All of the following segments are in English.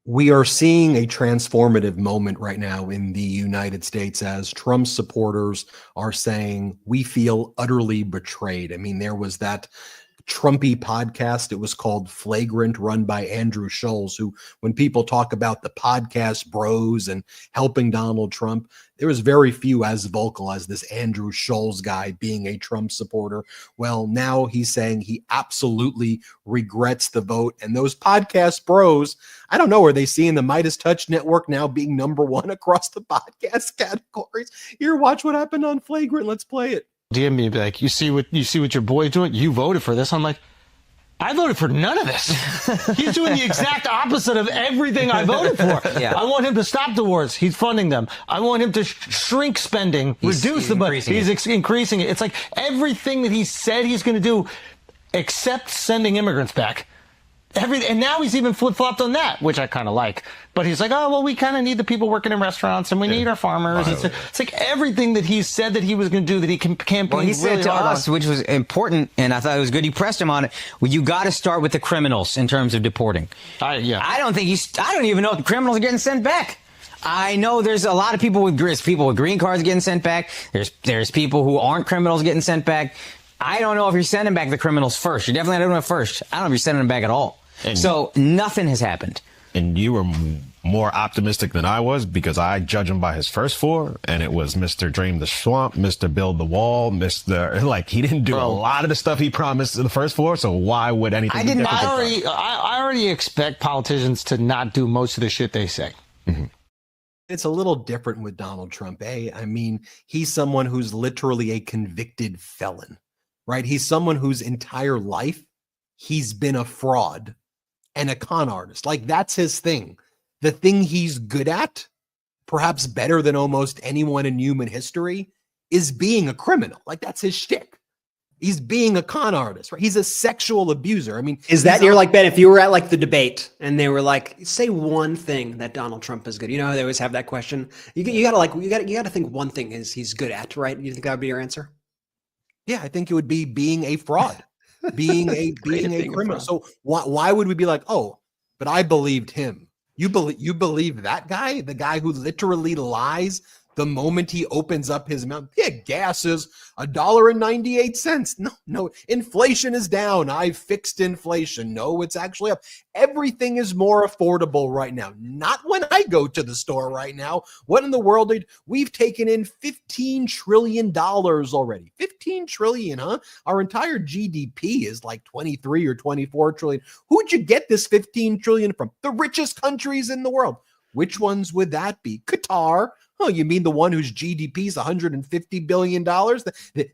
We are seeing a transformative moment right now in the United States as Trump supporters are saying we feel utterly betrayed. I mean, there was that Trumpy podcast. It was called Flagrant, run by Andrew Schulz, who, when people talk about the podcast bros and helping Donald Trump, there was very few as vocal as this Andrew Schulz guy being a Trump supporter. Well, now he's saying he absolutely regrets the vote. And those podcast bros, I don't know, are they seeing the MeidasTouch network now being number one across the podcast categories? Here, watch what happened on Flagrant. Let's play it. DM me, be like, you see what your boy's doing? You voted for this. I'm like, I voted for none of this. He's doing the exact opposite of everything I voted for. Yeah. I want him to stop the wars. He's funding them. I want him to shrink spending, reduce the budget. He's increasing it. It's like everything that he said he's going to do, except sending immigrants back. And now he's even flip-flopped on that, which I kind of like. But he's like, oh, well, we kind of need the people working in restaurants, and we need our farmers. It's like everything that he said that he was going to do that he campaigned well, he said really to hard us, on. which was important, and I thought it was good. You pressed him on it. Well, you got to start with the criminals in terms of deporting. I don't even know if the criminals are getting sent back. I know there's a lot of people with green cards getting sent back. There's people who aren't criminals getting sent back. I don't know if you're sending back the criminals first. You're definitely not doing it first. I don't know if you're sending them back at all. So nothing has happened. And you were more optimistic than I was, because I judge him by his first four, and it was Mr. Drain the Swamp, Mr. Build the Wall, he didn't do a lot of the stuff he promised in the first four, so why would anything be different? I already expect politicians to not do most of the shit they say. Mm-hmm. It's a little different with Donald Trump, eh? I mean, he's someone who's literally a convicted felon, right? He's someone whose entire life he's been a fraud and a con artist. Like, that's his thing. The thing he's good at, perhaps better than almost anyone in human history, is being a criminal. Like, that's his shtick. He's being a con artist, right? He's a sexual abuser. I mean, is that you're like, Ben, if you were at like the debate and they were like, say one thing that Donald Trump is good. You know how they always have that question. You gotta think one thing is he's good at, right? You think that would be your answer? Yeah, I think it would be being a fraud. being a criminal. So why would we be like, oh, but I believed him? You believe that guy, the guy who literally lies the moment he opens up his mouth? Yeah, gas is $1.98. No, inflation is down. I've fixed inflation. No, it's actually up. Everything is more affordable right now. Not when I go to the store right now. What in the world? We've taken in $15 trillion already. 15 trillion, huh? Our entire GDP is like 23 or 24 trillion. Who'd you get this 15 trillion from? The richest countries in the world. Which ones would that be? Qatar. Oh, you mean the one whose GDP is $150 billion?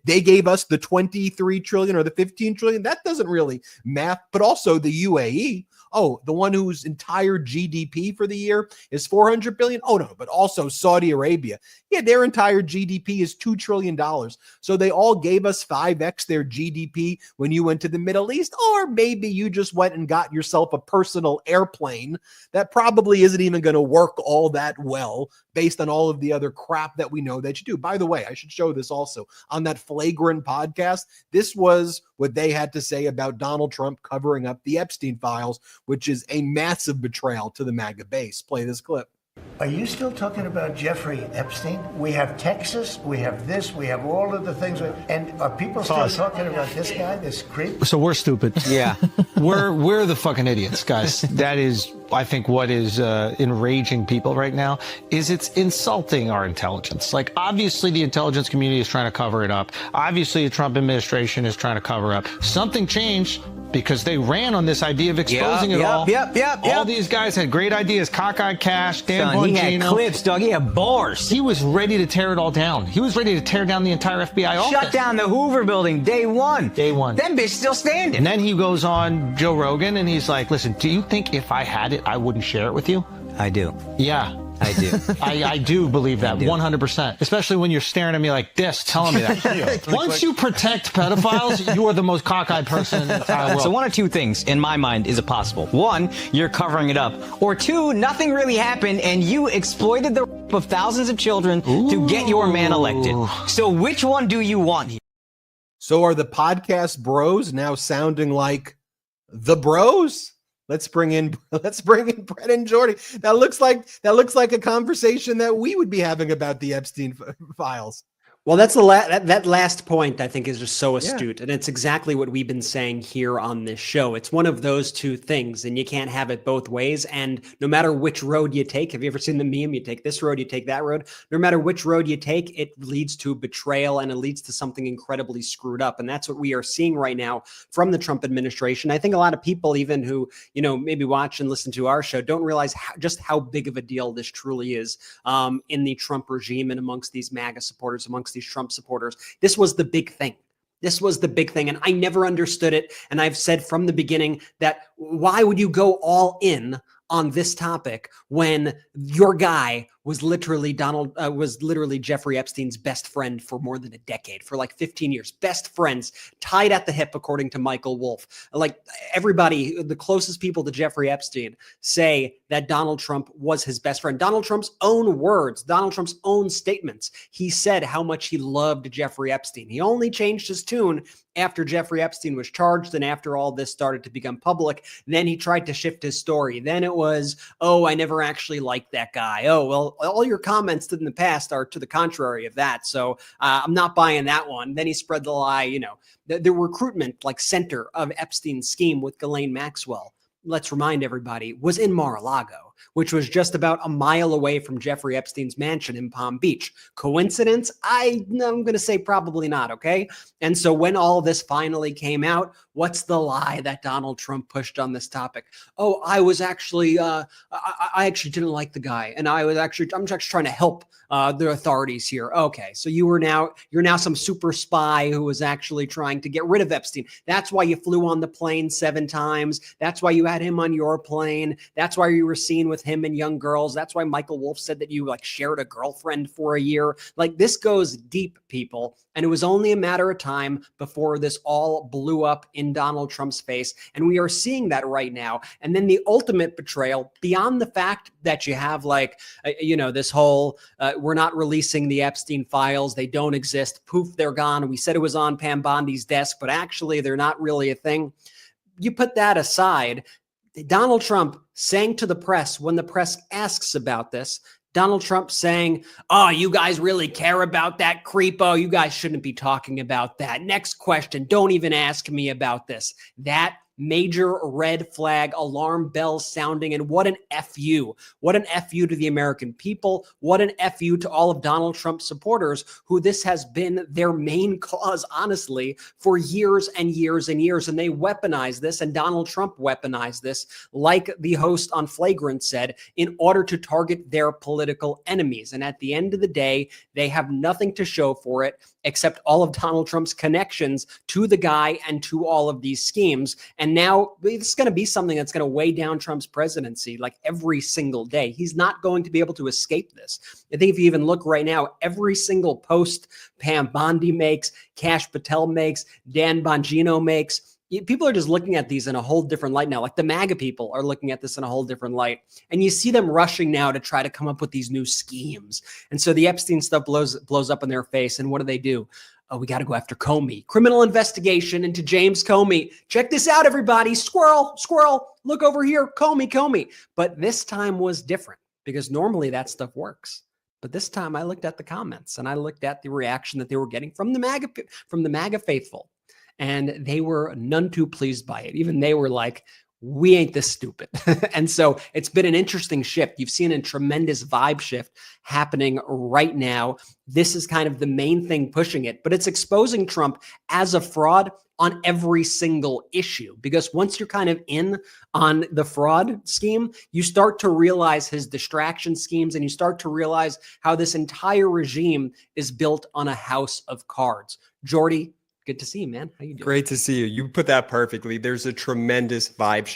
They gave us the 23 trillion or the 15 trillion. That doesn't really math. But also the UAE. Oh, the one whose entire GDP for the year is 400 billion. Oh, no, but also Saudi Arabia. Yeah, their entire GDP is $2 trillion. So they all gave us 5x their GDP when you went to the Middle East. Or maybe you just went and got yourself a personal airplane that probably isn't even going to work all that well based on all of the other crap that we know that you do. By the way, I should show this also on that Flagrant podcast. This was what they had to say about Donald Trump covering up the Epstein files, which is a massive betrayal to the MAGA base. Play this clip. Are you still talking about Jeffrey Epstein? We have Texas, we have this, we have all of the things. And are people still talking about this guy, this creep? So we're stupid. Yeah. we're the fucking idiots, guys. That is, I think, what is enraging people right now is it's insulting our intelligence. Like, obviously the intelligence community is trying to cover it up. Obviously the Trump administration is trying to cover up. Something changed because they ran on this idea of exposing it all. All these guys had great ideas. Cockeyed Cash, Dan Bongino. He had clips, Doug. He had bars. He was ready to tear it all down. He was ready to tear down the entire FBI office. Shut down the Hoover building day one. Day one. That bitch still standing. And then he goes on Joe Rogan and he's like, listen, do you think if I had it, I wouldn't share it with you? I do. Yeah. I do. I do believe that 100%, especially when you're staring at me like this, telling me that. Once you protect pedophiles, you are the most cockeyed person in the entire world. So one of two things, in my mind, is possible. One, you're covering it up. Or two, nothing really happened and you exploited the rape of thousands of children to get your man elected. So which one do you want here? So are the podcast bros now sounding like the bros? Let's bring in Brett and Jordy. That looks like a conversation that we would be having about the Epstein files. Well, that's that last point, I think, is just so astute. And it's exactly what we've been saying here on this show. It's one of those two things, and you can't have it both ways. And no matter which road you take, have you ever seen the meme? You take this road, you take that road. No matter which road you take, it leads to betrayal and it leads to something incredibly screwed up. And that's what we are seeing right now from the Trump administration. I think a lot of people, even who, maybe watch and listen to our show, don't realize just how big of a deal this truly is in the Trump regime and amongst these MAGA supporters, amongst these Trump supporters. This was the big thing. This was the big thing. And I never understood it. And I've said from the beginning that why would you go all in on this topic when your guy was literally Jeffrey Epstein's best friend for more than a decade, for like 15 years, best friends, tied at the hip, according to Michael Wolff. Like everybody, the closest people to Jeffrey Epstein say that Donald Trump was his best friend. Donald Trump's own words, Donald Trump's own statements. He said how much he loved Jeffrey Epstein. He only changed his tune after Jeffrey Epstein was charged and after all this started to become public. Then he tried to shift his story. Then it was, oh, I never actually liked that guy. Oh, well, all your comments in the past are to the contrary of that. So I'm not buying that one. Then he spread the lie, the recruitment center of Epstein's scheme with Ghislaine Maxwell. Let's remind everybody, was in Mar-a-Lago, which was just about a mile away from Jeffrey Epstein's mansion in Palm Beach. Coincidence? I'm going to say probably not, okay? And so when all this finally came out, what's the lie that Donald Trump pushed on this topic? Oh, I was actually, I actually didn't like the guy, and I'm just trying to help the authorities here. Okay, so you're now some super spy who was actually trying to get rid of Epstein. That's why you flew on the plane 7 times. That's why you had him on your plane. That's why you were seen with him and young girls. That's why Michael Wolff said that you shared a girlfriend for a year. This goes deep, people. And it was only a matter of time before this all blew up in Donald Trump's face. And we are seeing that right now. And then the ultimate betrayal, beyond the fact that you have this whole, we're not releasing the Epstein files. They don't exist. Poof, they're gone. We said it was on Pam Bondi's desk, but actually they're not really a thing. You put that aside, Donald Trump saying to the press when the press asks about this, Donald Trump saying, oh, you guys really care about that creepo? You guys shouldn't be talking about that. Next question. Don't even ask me about this. That major red flag, alarm bells sounding, and what an FU. What an FU to the American people. What an FU to all of Donald Trump's supporters, who this has been their main cause, honestly, for years and years and years. And they weaponize this, and Donald Trump weaponized this, like the host on Flagrant said, in order to target their political enemies. And at the end of the day, they have nothing to show for it except all of Donald Trump's connections to the guy and to all of these schemes. And now it's going to be something that's going to weigh down Trump's presidency every single day. He's not going to be able to escape this. I think if you even look right now, every single post Pam Bondi makes, Kash Patel makes, Dan Bongino makes, people are just looking at these in a whole different light now. The MAGA people are looking at this in a whole different light. And you see them rushing now to try to come up with these new schemes. And so the Epstein stuff blows up in their face. And what do? Oh, we got to go after Comey. Criminal investigation into James Comey. Check this out, everybody. Squirrel, look over here. Comey. But this time was different because normally that stuff works. But this time I looked at the comments and I looked at the reaction that they were getting from the MAGA faithful. And they were none too pleased by it. Even they were like, we ain't this stupid. And so it's been an interesting shift. You've seen a tremendous vibe shift happening right now. This is kind of the main thing pushing it, but it's exposing Trump as a fraud on every single issue. Because once you're kind of in on the fraud scheme, you start to realize his distraction schemes and you start to realize how this entire regime is built on a house of cards. Jordy, good to see you, man. How you doing? Great to see you. You put that perfectly. There's a tremendous vibe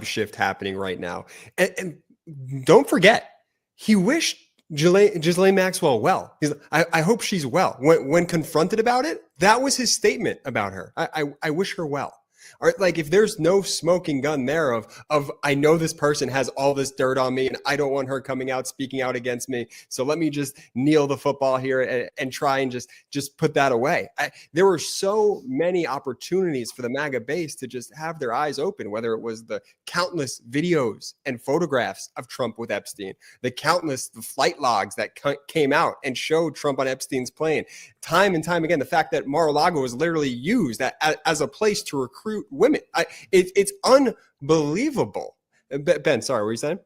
shift happening right now. And don't forget, he wished Ghislaine Maxwell well. I hope she's well. When confronted about it, that was his statement about her. I wish her well. Or like if there's no smoking gun there of I know this person has all this dirt on me and I don't want her coming out speaking out against me, so let me just kneel the football here and try and just put that away. There were so many opportunities for the MAGA base to just have their eyes open, whether it was the countless videos and photographs of Trump with Epstein, the flight logs that came out and showed Trump on Epstein's plane, time and time again, the fact that Mar-a-Lago was literally used as a place to recruit women. It's unbelievable. Ben, sorry, what were you saying?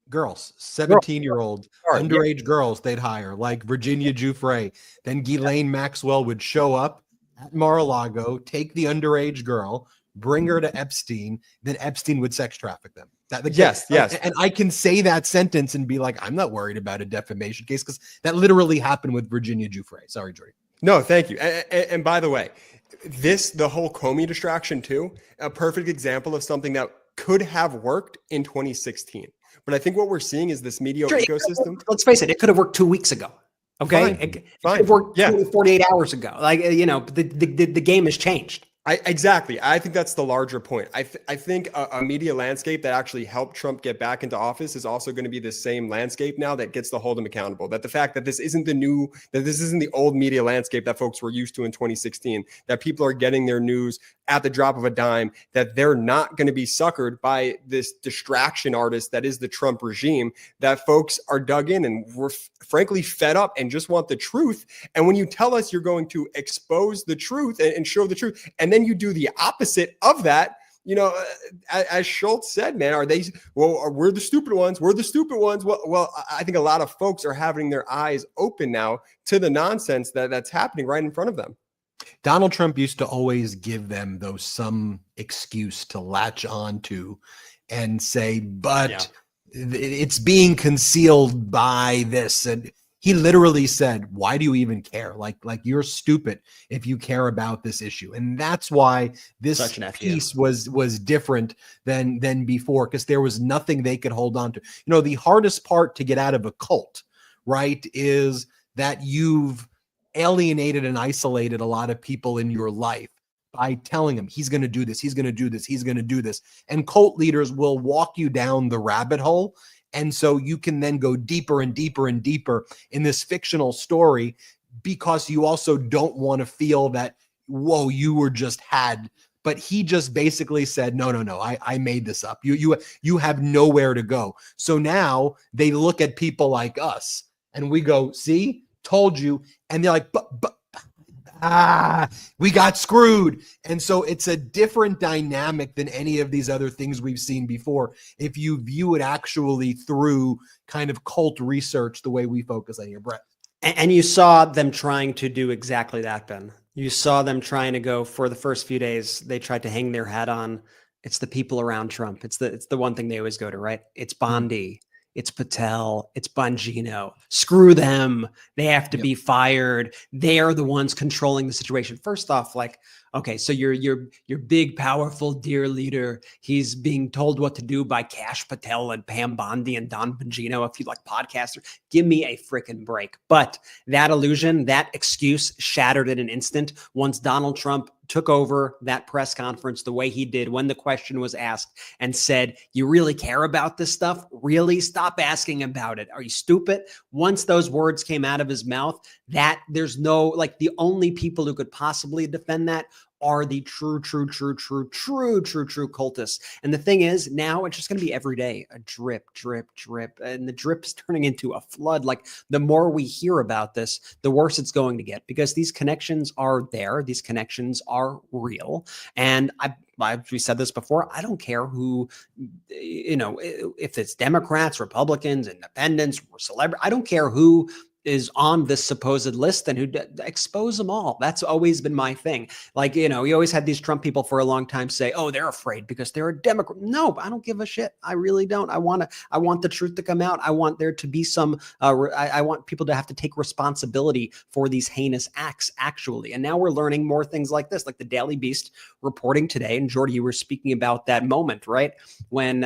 Girls, 17-year-old underage girls they'd hire, like Virginia Giuffre. Then Ghislaine Maxwell would show up at Mar-a-Lago, take the underage girl, bring her to Epstein, then Epstein would sex traffic them. Yes. And I can say that sentence and be like, I'm not worried about a defamation case, because that literally happened with Virginia Giuffre. Sorry, Jordy. No, thank you. And by the way, the whole Comey distraction too, a perfect example of something that could have worked in 2016. But I think what we're seeing is this media ecosystem. Let's face it, it could have worked 2 weeks ago. Okay. It could have worked 48 hours ago. Like, the game has changed. Exactly. I think that's the larger point. I think a media landscape that actually helped Trump get back into office is also going to be the same landscape now that gets to hold him accountable. That the fact that this isn't the old media landscape that folks were used to in 2016, that people are getting their news at the drop of a dime, that they're not going to be suckered by this distraction artist that is the Trump regime, that folks are dug in and we're frankly fed up and just want the truth. And when you tell us you're going to expose the truth and show the truth, and then you do the opposite of that, as Schultz said, man, we're the stupid ones. We're the stupid ones. Well, I think a lot of folks are having their eyes open now to the nonsense that's happening right in front of them. Donald Trump used to always give them some excuse to latch on to and say, but it's being concealed by this. And he literally said, why do you even care? Like you're stupid if you care about this issue. And that's why this piece was different than before, because there was nothing they could hold on to. The hardest part to get out of a cult, right, is that you've alienated and isolated a lot of people in your life by telling them he's going to do this, he's going to do this, he's going to do this. And cult leaders will walk you down the rabbit hole. And so you can then go deeper and deeper and deeper in this fictional story, because you also don't want to feel that, whoa, you were just had. But he just basically said, no, I made this up. You have nowhere to go. So now they look at people like us and we go, see, told you. And they're like, we got screwed. And so it's a different dynamic than any of these other things we've seen before, if you view it actually through kind of cult research the way we focus on here, Brett. And you saw them trying to do exactly that, Ben. You saw them trying to go, for the first few days, they tried to hang their hat on, it's the people around Trump. It's the one thing they always go to, right? It's Bondi. It's Patel, it's Bongino. Screw them. They have to be fired. They are the ones controlling the situation. First off, okay, so your big, powerful, dear leader, he's being told what to do by Kash Patel and Pam Bondi and Don Bongino, if you like podcaster. Give me a freaking break. But that illusion, that excuse shattered in an instant once Donald Trump took over that press conference the way he did when the question was asked and said, you really care about this stuff? Really? Stop asking about it. Are you stupid? Once those words came out of his mouth, that there's no, the only people who could possibly defend that are the true cultists. And the thing is, now it's just going to be every day, a drip. And the drip is turning into a flood. The more we hear about this, the worse it's going to get, because these connections are there. These connections are real. And we said this before, I don't care who, if it's Democrats, Republicans, independents, or celebrities, I don't care who is on this supposed list and who expose them all. That's always been my thing. You always had these Trump people for a long time say, oh, they're afraid because they're a Democrat. No, I don't give a shit. I really don't. I want the truth to come out. I want there to be some, I want people to have to take responsibility for these heinous acts, actually. And now we're learning more things like this, like the Daily Beast reporting today. And Jordy, you were speaking about that moment, right? When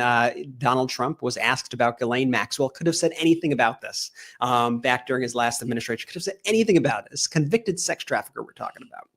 Donald Trump was asked about Ghislaine Maxwell, could have said anything about this back during his last administration, could have said anything about this convicted sex trafficker we're talking about.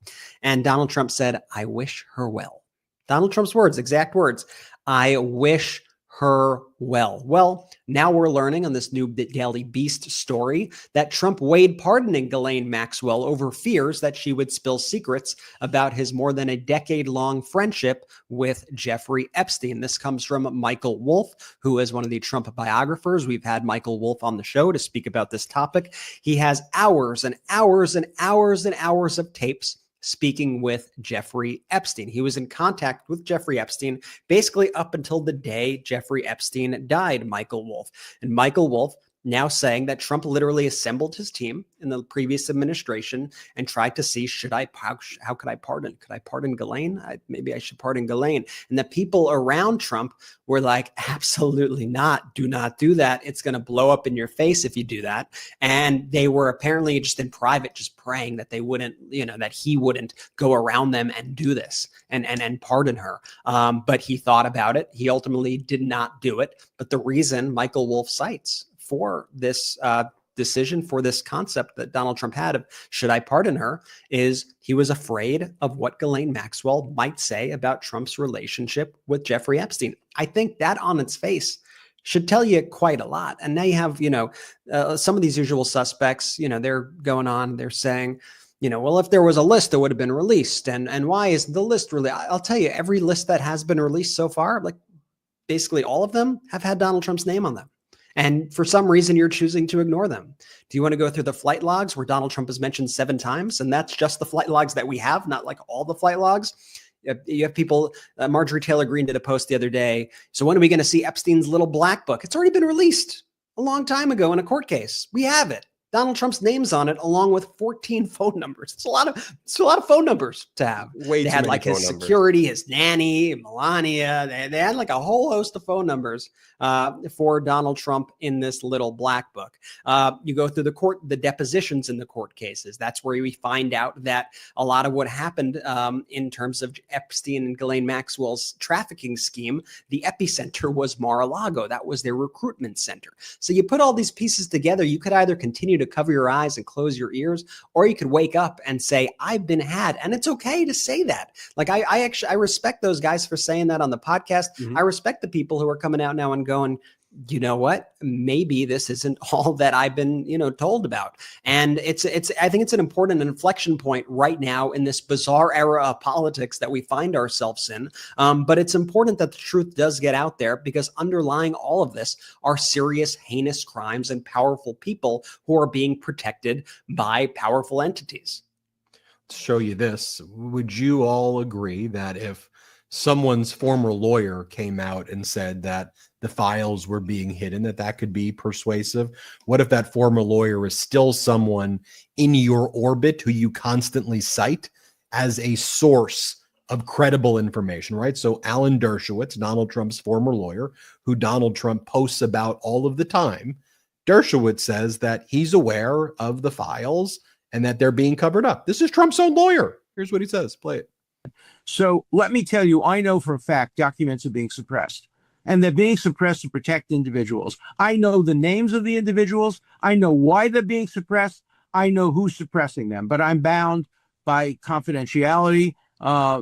And Donald Trump said, I wish her well. Donald Trump's words, exact words. I wish her well. Well, now we're learning on this new Daily Beast story that Trump weighed pardoning Ghislaine Maxwell over fears that she would spill secrets about his more than a decade-long friendship with Jeffrey Epstein. This comes from Michael Wolff, who is one of the Trump biographers. We've had Michael Wolff on the show to speak about this topic. He has hours and hours and hours and hours of tapes speaking with Jeffrey Epstein. He was in contact with Jeffrey Epstein basically up until the day Jeffrey Epstein died, Michael Wolff. And Michael Wolff now saying that Trump literally assembled his team in the previous administration and tried to see, how could I pardon? Could I pardon Ghislaine? Maybe I should pardon Ghislaine. And the people around Trump were like, absolutely not. Do not do that. It's going to blow up in your face if you do that. And they were apparently just in private, just praying that they wouldn't, that he wouldn't go around them and do this and pardon her. But he thought about it. He ultimately did not do it. But the reason Michael Wolff cites for this decision, for this concept that Donald Trump had of should I pardon her, is he was afraid of what Ghislaine Maxwell might say about Trump's relationship with Jeffrey Epstein. I think that on its face should tell you quite a lot. And now you have, some of these usual suspects, they're going on, they're saying, well, if there was a list that would have been released, and why is the list really? I'll tell you, every list that has been released so far, like basically all of them have had Donald Trump's name on them. And for some reason, you're choosing to ignore them. Do you want to go through the flight logs where Donald Trump is mentioned 7 times? And that's just the flight logs that we have, not like all the flight logs. You have people, Marjorie Taylor Greene did a post the other day. So when are we going to see Epstein's little black book? It's already been released a long time ago in a court case. We have it. Donald Trump's name's on it, along with 14 phone numbers. It's a lot of phone numbers to have. They had like his security, his nanny, Melania. They had like a whole host of phone numbers for Donald Trump in this little black book. You go through the depositions in the court cases. That's where we find out that a lot of what happened in terms of Epstein and Ghislaine Maxwell's trafficking scheme, the epicenter was Mar-a-Lago. That was their recruitment center. So you put all these pieces together, you could either continue to cover your eyes and close your ears, or you could wake up and say, I've been had. And it's okay to say that. Like I respect those guys for saying that on the podcast. Mm-hmm. I respect the people who are coming out now and going, you know what, maybe this isn't all that I've been, told about. And I think it's an important inflection point right now in this bizarre era of politics that we find ourselves in. But it's important that the truth does get out there, because underlying all of this are serious, heinous crimes and powerful people who are being protected by powerful entities. To show you this, would you all agree that if someone's former lawyer came out and said that the files were being hidden, that could be persuasive? What if that former lawyer is still someone in your orbit who you constantly cite as a source of credible information, right? So Alan Dershowitz, Donald Trump's former lawyer, who Donald Trump posts about all of the time, Dershowitz says that he's aware of the files and that they're being covered up. This is Trump's own lawyer. Here's what he says. Play it. So let me tell you, I know for a fact documents are being suppressed, and they're being suppressed to protect individuals. I know the names of the individuals. I know why they're being suppressed. I know who's suppressing them, but I'm bound by confidentiality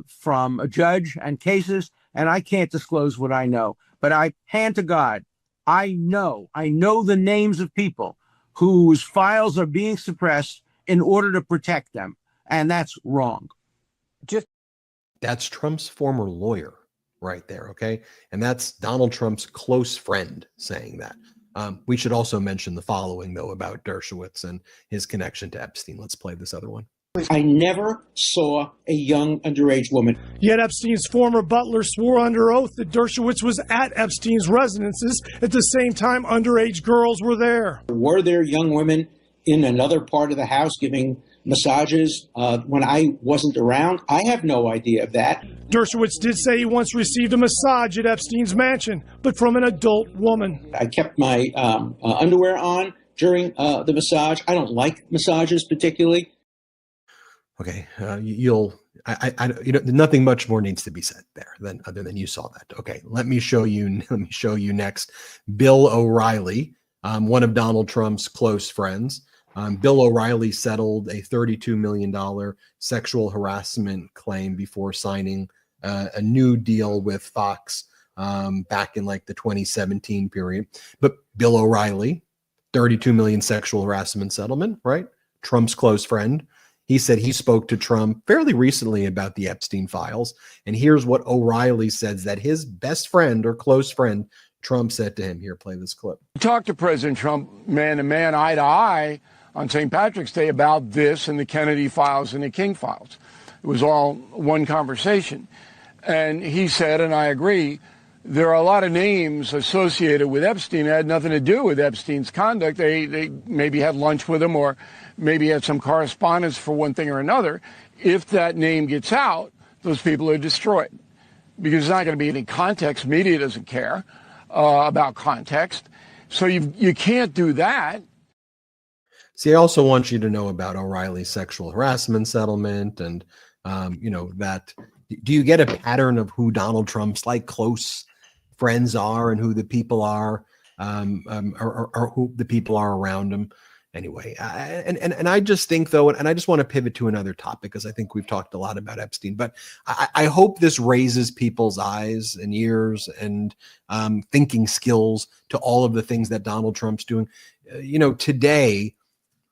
from a judge and cases, and I can't disclose what I know. But I hand to God, I know the names of people whose files are being suppressed in order to protect them, and that's wrong. That's Trump's former lawyer right there, okay? And that's Donald Trump's close friend saying that. We should also mention the following, though, about Dershowitz and his connection to Epstein. Let's play this other one. I never saw a young underage woman. Yet Epstein's former butler swore under oath that Dershowitz was at Epstein's residences. At the same time, underage girls were there. Were there young women in another part of the house giving massages when I wasn't around? I have no idea of that. Dershowitz did say he once received a massage at Epstein's mansion, but from an adult woman. I kept my underwear on during the massage. I don't like massages particularly. Okay, nothing much more needs to be said there other than you saw that. Okay, let me show you next. Bill O'Reilly, one of Donald Trump's close friends. Bill O'Reilly settled a $32 million sexual harassment claim before signing a new deal with Fox back in like the 2017 period. But Bill O'Reilly, 32 million sexual harassment settlement, right? Trump's close friend. He said he spoke to Trump fairly recently about the Epstein files. And here's what O'Reilly says that his best friend or close friend, Trump, said to him. Here, play this clip. Talked to President Trump man to man, eye to eye on St. Patrick's Day about this and the Kennedy files and the King files. It was all one conversation. And he said, and I agree, there are a lot of names associated with Epstein that had nothing to do with Epstein's conduct. They maybe had lunch with him or maybe had some correspondence for one thing or another. If that name gets out, those people are destroyed because there's not going to be any context. Media doesn't care about context. So you can't do that. See, I also want you to know about O'Reilly's sexual harassment settlement and, that. Do you get a pattern of who Donald Trump's like close friends are and who the people are, or who the people are around him? Anyway, and I just think, though, and I just want to pivot to another topic because I think we've talked a lot about Epstein, but I hope this raises people's eyes and ears and thinking skills to all of the things that Donald Trump's doing. Today,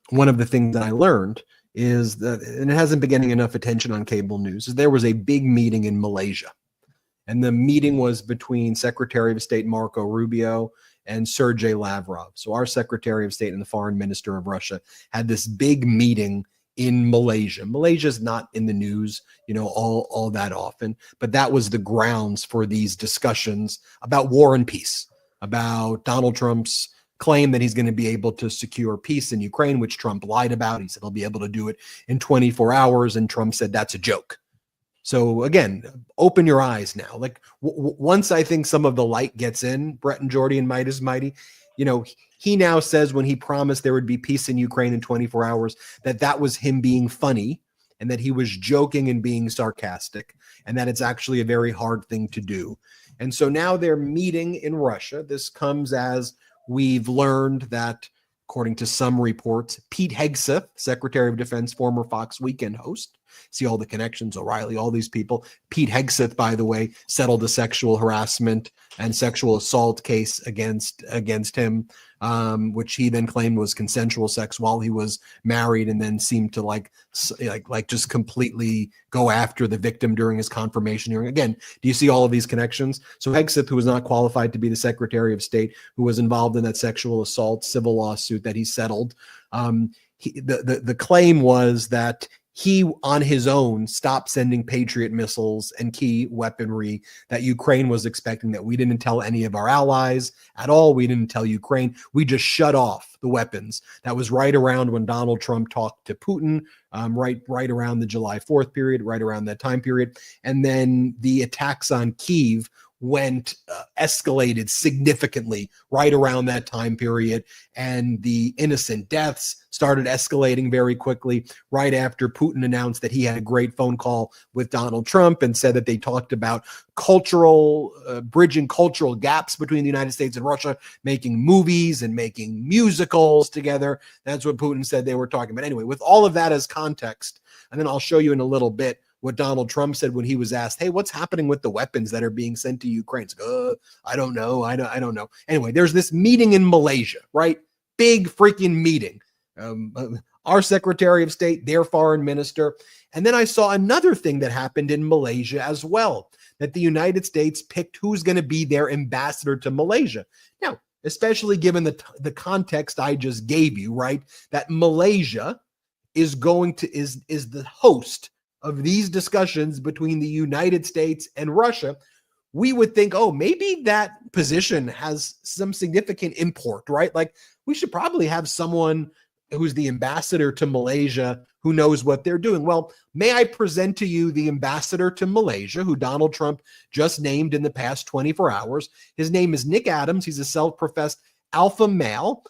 one of the things that I learned is that, and it hasn't been getting enough attention on cable news, is there was a big meeting in Malaysia. And the meeting was between Secretary of State Marco Rubio and Sergei Lavrov. So our Secretary of State and the Foreign Minister of Russia had this big meeting in Malaysia. Malaysia's not in the news, all that often, but that was the grounds for these discussions about war and peace, about Donald Trump's claim that he's going to be able to secure peace in Ukraine, which Trump lied about. He said he'll be able to do it in 24 hours. And Trump said that's a joke. So again, open your eyes now. Like once I think some of the light gets in, Brett and Jordy and Midas Mighty, he now says when he promised there would be peace in Ukraine in 24 hours, that was him being funny and that he was joking and being sarcastic and that it's actually a very hard thing to do. And so now they're meeting in Russia. This comes as we've learned that, according to some reports, Pete Hegseth, Secretary of Defense, former Fox Weekend host, see all the connections, O'Reilly, all these people. Pete Hegseth, by the way, settled a sexual harassment and sexual assault case against him, which he then claimed was consensual sex while he was married, and then seemed to like just completely go after the victim during his confirmation hearing. Again, do you see all of these connections? So Hegseth, who was not qualified to be the Secretary of State, who was involved in that sexual assault civil lawsuit that he settled, the claim was that he, on his own, stopped sending Patriot missiles and key weaponry that Ukraine was expecting, that we didn't tell any of our allies at all. We didn't tell Ukraine. We just shut off the weapons. That was right around when Donald Trump talked to Putin, right around the July 4th period, right around that time period. And then the attacks on Kyiv escalated significantly right around that time period, and the innocent deaths started escalating very quickly right after Putin announced that he had a great phone call with Donald Trump and said that they talked about bridging cultural gaps between the United States and Russia, making movies and making musicals together. That's what Putin said they were talking about. Anyway, with all of that as context, and then I'll show you in a little bit what Donald Trump said when he was asked, hey, what's happening with the weapons that are being sent to Ukraine? It's like, I don't know. I don't know. Anyway, there's this meeting in Malaysia, right? Big freaking meeting. Our Secretary of State, their foreign minister. And then I saw another thing that happened in Malaysia as well, that the United States picked who's going to be their ambassador to Malaysia. Now, especially given the context I just gave you, right? That Malaysia is the host of these discussions between the United States and Russia, we would think, oh, maybe that position has some significant import, right? Like we should probably have someone who's the ambassador to Malaysia who knows what they're doing. Well, may I present to you the ambassador to Malaysia, who Donald Trump just named in the past 24 hours. His name is Nick Adams. He's a self-professed alpha male.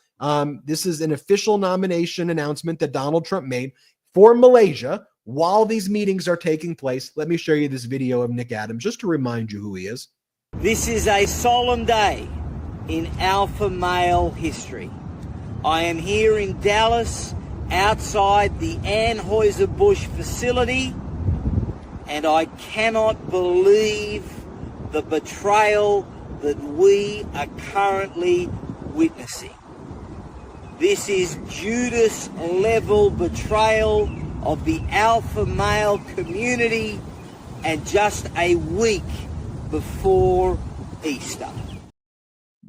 This is an official nomination announcement that Donald Trump made for Malaysia. While these meetings are taking place, let me show you this video of Nick Adams just to remind you who he is. This is a solemn day in alpha male history. I am here in Dallas, outside the Anheuser-Busch facility, and I cannot believe the betrayal that we are currently witnessing. This is Judas-level betrayal of the alpha male community, and just a week before Easter.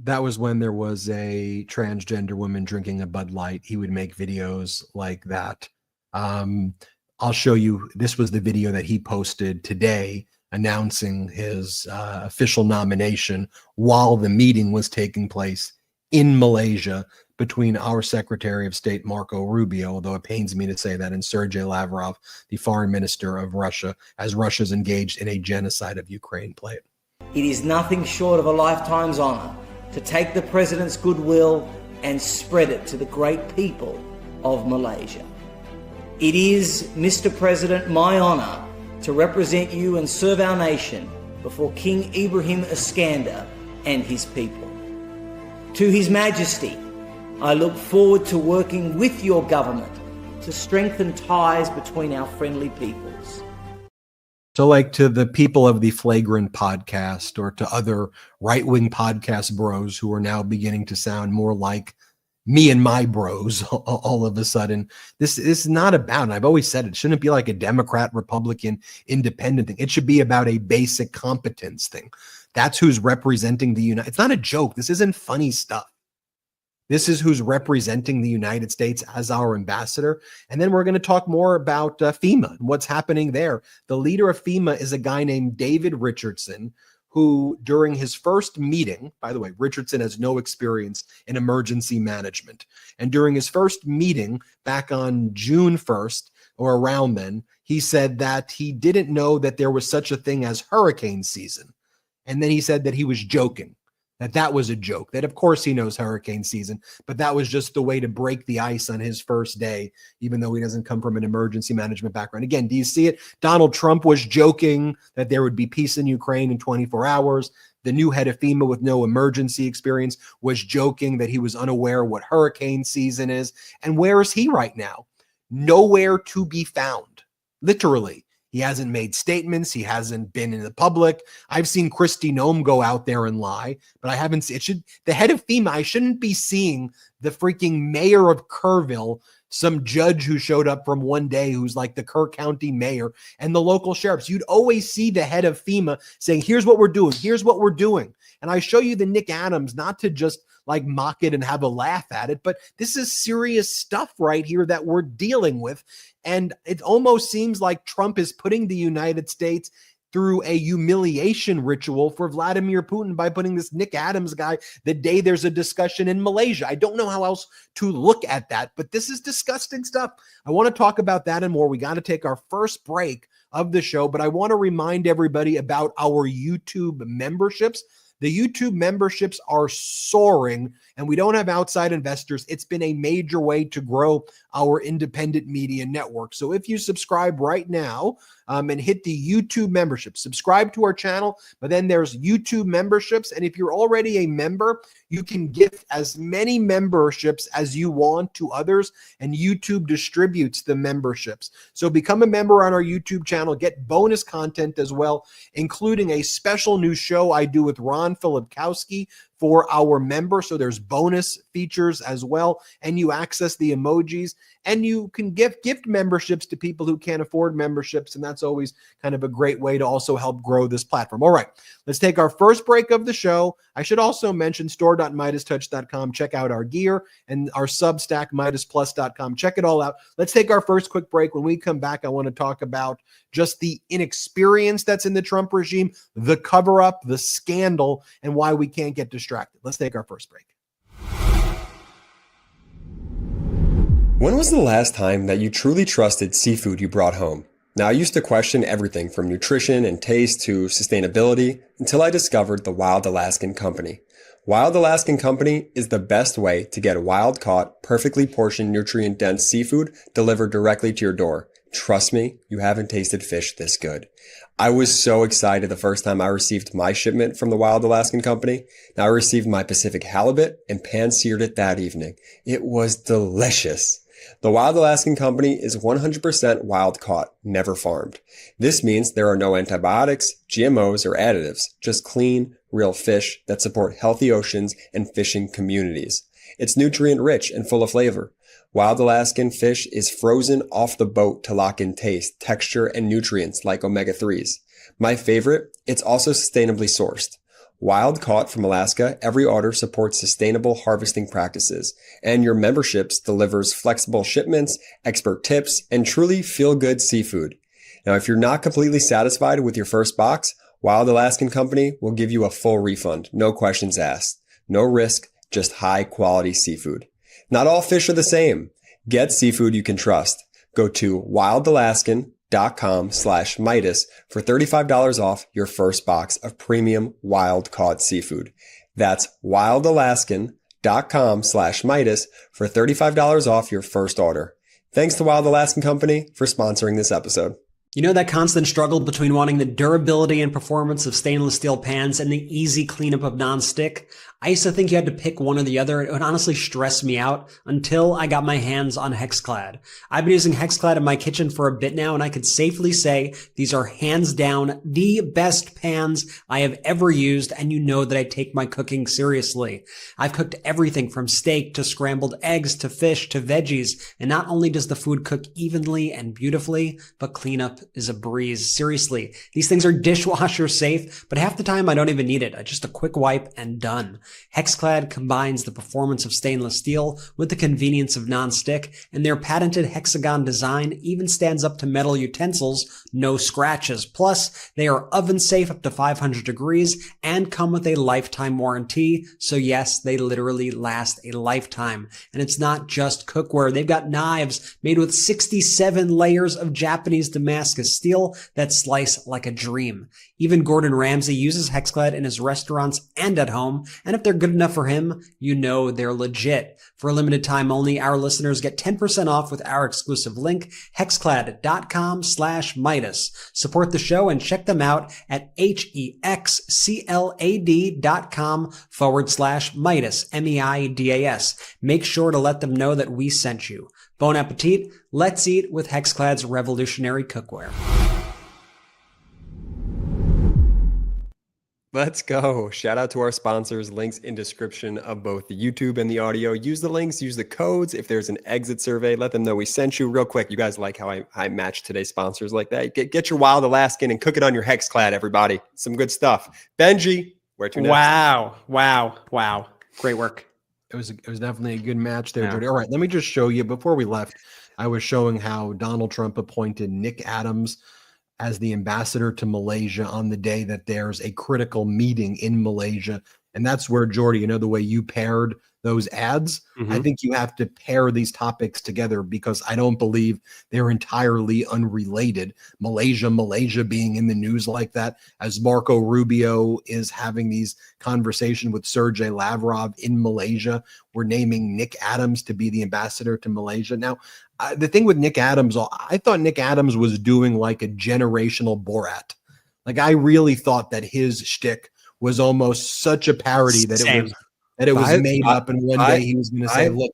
That was when there was a transgender woman drinking a Bud Light. He would make videos like that. I'll show you. This was the video that he posted today announcing his official nomination while the meeting was taking place in Malaysia between our Secretary of State, Marco Rubio, although it pains me to say that, and Sergei Lavrov, the foreign minister of Russia, as Russia's engaged in a genocide of Ukraine. Play it. It is nothing short of a lifetime's honor to take the president's goodwill and spread it to the great people of Malaysia. It is, Mr. President, my honor to represent you and serve our nation before King Ibrahim Iskandar and his people. To His Majesty, I look forward to working with your government to strengthen ties between our friendly peoples. So like to the people of the Flagrant podcast or to other right-wing podcast bros who are now beginning to sound more like me and my bros all of a sudden, this is not about, and I've always said it shouldn't be like a Democrat, Republican, independent thing. It should be about a basic competence thing. That's who's representing the United. It's not a joke. This isn't funny stuff. This is who's representing the United States as our ambassador. And then we're going to talk more about FEMA and what's happening there. The leader of FEMA is a guy named David Richardson, who during his first meeting, by the way, Richardson has no experience in emergency management. And during his first meeting back on June 1st or around then, he said that he didn't know that there was such a thing as hurricane season. And then he said that he was joking. That was a joke, that of course he knows hurricane season, but that was just the way to break the ice on his first day, even though he doesn't come from an emergency management background. Again, do you see it? Donald Trump was joking that there would be peace in Ukraine in 24 hours. The new head of FEMA with no emergency experience was joking that he was unaware what hurricane season is. And where is he right now? Nowhere to be found, literally. He hasn't made statements. He hasn't been in the public. I've seen Kristi Noem go out there and lie, but I haven't seen the head of FEMA. I shouldn't be seeing the freaking mayor of Kerrville, some judge who showed up from one day who's like the Kerr County mayor, and the local sheriffs. You'd always see the head of FEMA saying, here's what we're doing. Here's what we're doing. And I show you the Nick Adams, not to just like mock it and have a laugh at it, but this is serious stuff right here that we're dealing with. And it almost seems like Trump is putting the United States through a humiliation ritual for Vladimir Putin by putting this Nick Adams guy the day there's a discussion in Malaysia. I don't know how else to look at that, but this is disgusting stuff. I want to talk about that and more. We got to take our first break of the show, but I want to remind everybody about our YouTube memberships. The YouTube memberships are soaring, and we don't have outside investors. It's been a major way to grow our independent media network. So if you subscribe right now and hit the YouTube membership, subscribe to our channel, but then there's YouTube memberships. And if you're already a member, you can gift as many memberships as you want to others, and YouTube distributes the memberships. So become a member on our YouTube channel, get bonus content as well, including a special new show I do with Ron Filipkowski for our members. So there's bonus features as well, and you access the emojis, and you can gift memberships to people who can't afford memberships, and that's always kind of a great way to also help grow this platform. All right, let's take our first break of the show. I should also mention store.MeidasTouch.com. Check out our gear and our Substack, MeidasPlus.com. Check it all out. Let's take our first quick break. When we come back, I want to talk about just the inexperience that's in the Trump regime, the cover-up, the scandal, and why we can't get distracted. Let's take our first break. When was the last time that you truly trusted seafood you brought home? Now, I used to question everything from nutrition and taste to sustainability until I discovered the Wild Alaskan Company. Wild Alaskan Company is the best way to get wild-caught, perfectly portioned, nutrient-dense seafood delivered directly to your door. Trust me, you haven't tasted fish this good. I was so excited the first time I received my shipment from the Wild Alaskan Company. Now I received my Pacific halibut and pan-seared it that evening. It was delicious. The Wild Alaskan Company is 100% wild caught, never farmed. This means there are no antibiotics, GMOs, or additives, just clean, real fish that support healthy oceans and fishing communities. It's nutrient rich and full of flavor. Wild Alaskan fish is frozen off the boat to lock in taste, texture, and nutrients like omega-3s. My favorite, it's also sustainably sourced. Wild caught from Alaska, every order supports sustainable harvesting practices, and your memberships delivers flexible shipments, expert tips, and truly feel-good seafood. Now, if you're not completely satisfied with your first box, Wild Alaskan Company will give you a full refund, no questions asked. No risk, just high-quality seafood. Not all fish are the same. Get seafood you can trust. Go to wildalaskan.com/Meidas for $35 off your first box of premium wild-caught seafood. That's wildalaskan.com/Meidas for $35 off your first order. Thanks to Wild Alaskan Company for sponsoring this episode. You know that constant struggle between wanting the durability and performance of stainless steel pans and the easy cleanup of nonstick? I used to think you had to pick one or the other. It would honestly stress me out until I got my hands on Hexclad. I've been using Hexclad in my kitchen for a bit now, and I could safely say these are hands down the best pans I have ever used, and you know that I take my cooking seriously. I've cooked everything from steak to scrambled eggs to fish to veggies, and not only does the food cook evenly and beautifully, but cleanup is a breeze. Seriously, these things are dishwasher safe, but half the time I don't even need it. Just a quick wipe and done. Hexclad combines the performance of stainless steel with the convenience of nonstick, and their patented hexagon design even stands up to metal utensils, no scratches. Plus, they are oven safe up to 500 degrees and come with a lifetime warranty. So yes, they literally last a lifetime. And it's not just cookware. They've got knives made with 67 layers of Japanese Damascus steel that slice like a dream. Even Gordon Ramsay uses Hexclad in his restaurants and at home, and if they're good enough for him, you know they're legit. For a limited time only, our listeners get 10% off with our exclusive link, hexclad.com/Meidas. Support the show and check them out at hexclad.com/Meidas, MEIDAS. Make sure to let them know that we sent you. Bon appetit. Let's eat with Hexclad's revolutionary cookware. Let's go. Shout out to our sponsors. Links in description of both the YouTube and the audio. Use the links, use the codes. If there's an exit survey, let them know we sent you. Real quick, you guys like how I match today's sponsors like that? Get your Wild Alaskan and cook it on your Hexclad, everybody. Some good stuff. Benji, where to next? Wow. Great work. It was definitely a good match there, Jordy. All right, let me just show you. Before we left, I was showing how Donald Trump appointed Nick Adams as the ambassador to Malaysia on the day that there's a critical meeting in Malaysia. And that's where, Jordy, you know, the way you paired those ads, I think you have to pair these topics together because I don't believe they're entirely unrelated. Malaysia being in the news like that, as Marco Rubio is having these conversations with Sergei Lavrov in Malaysia, we're naming Nick Adams to be the ambassador to Malaysia. Now, the thing with Nick Adams, I thought Nick Adams was doing like a generational Borat. Like I really thought that his shtick was almost such a parody that it was made up, and one day he was going to say, look.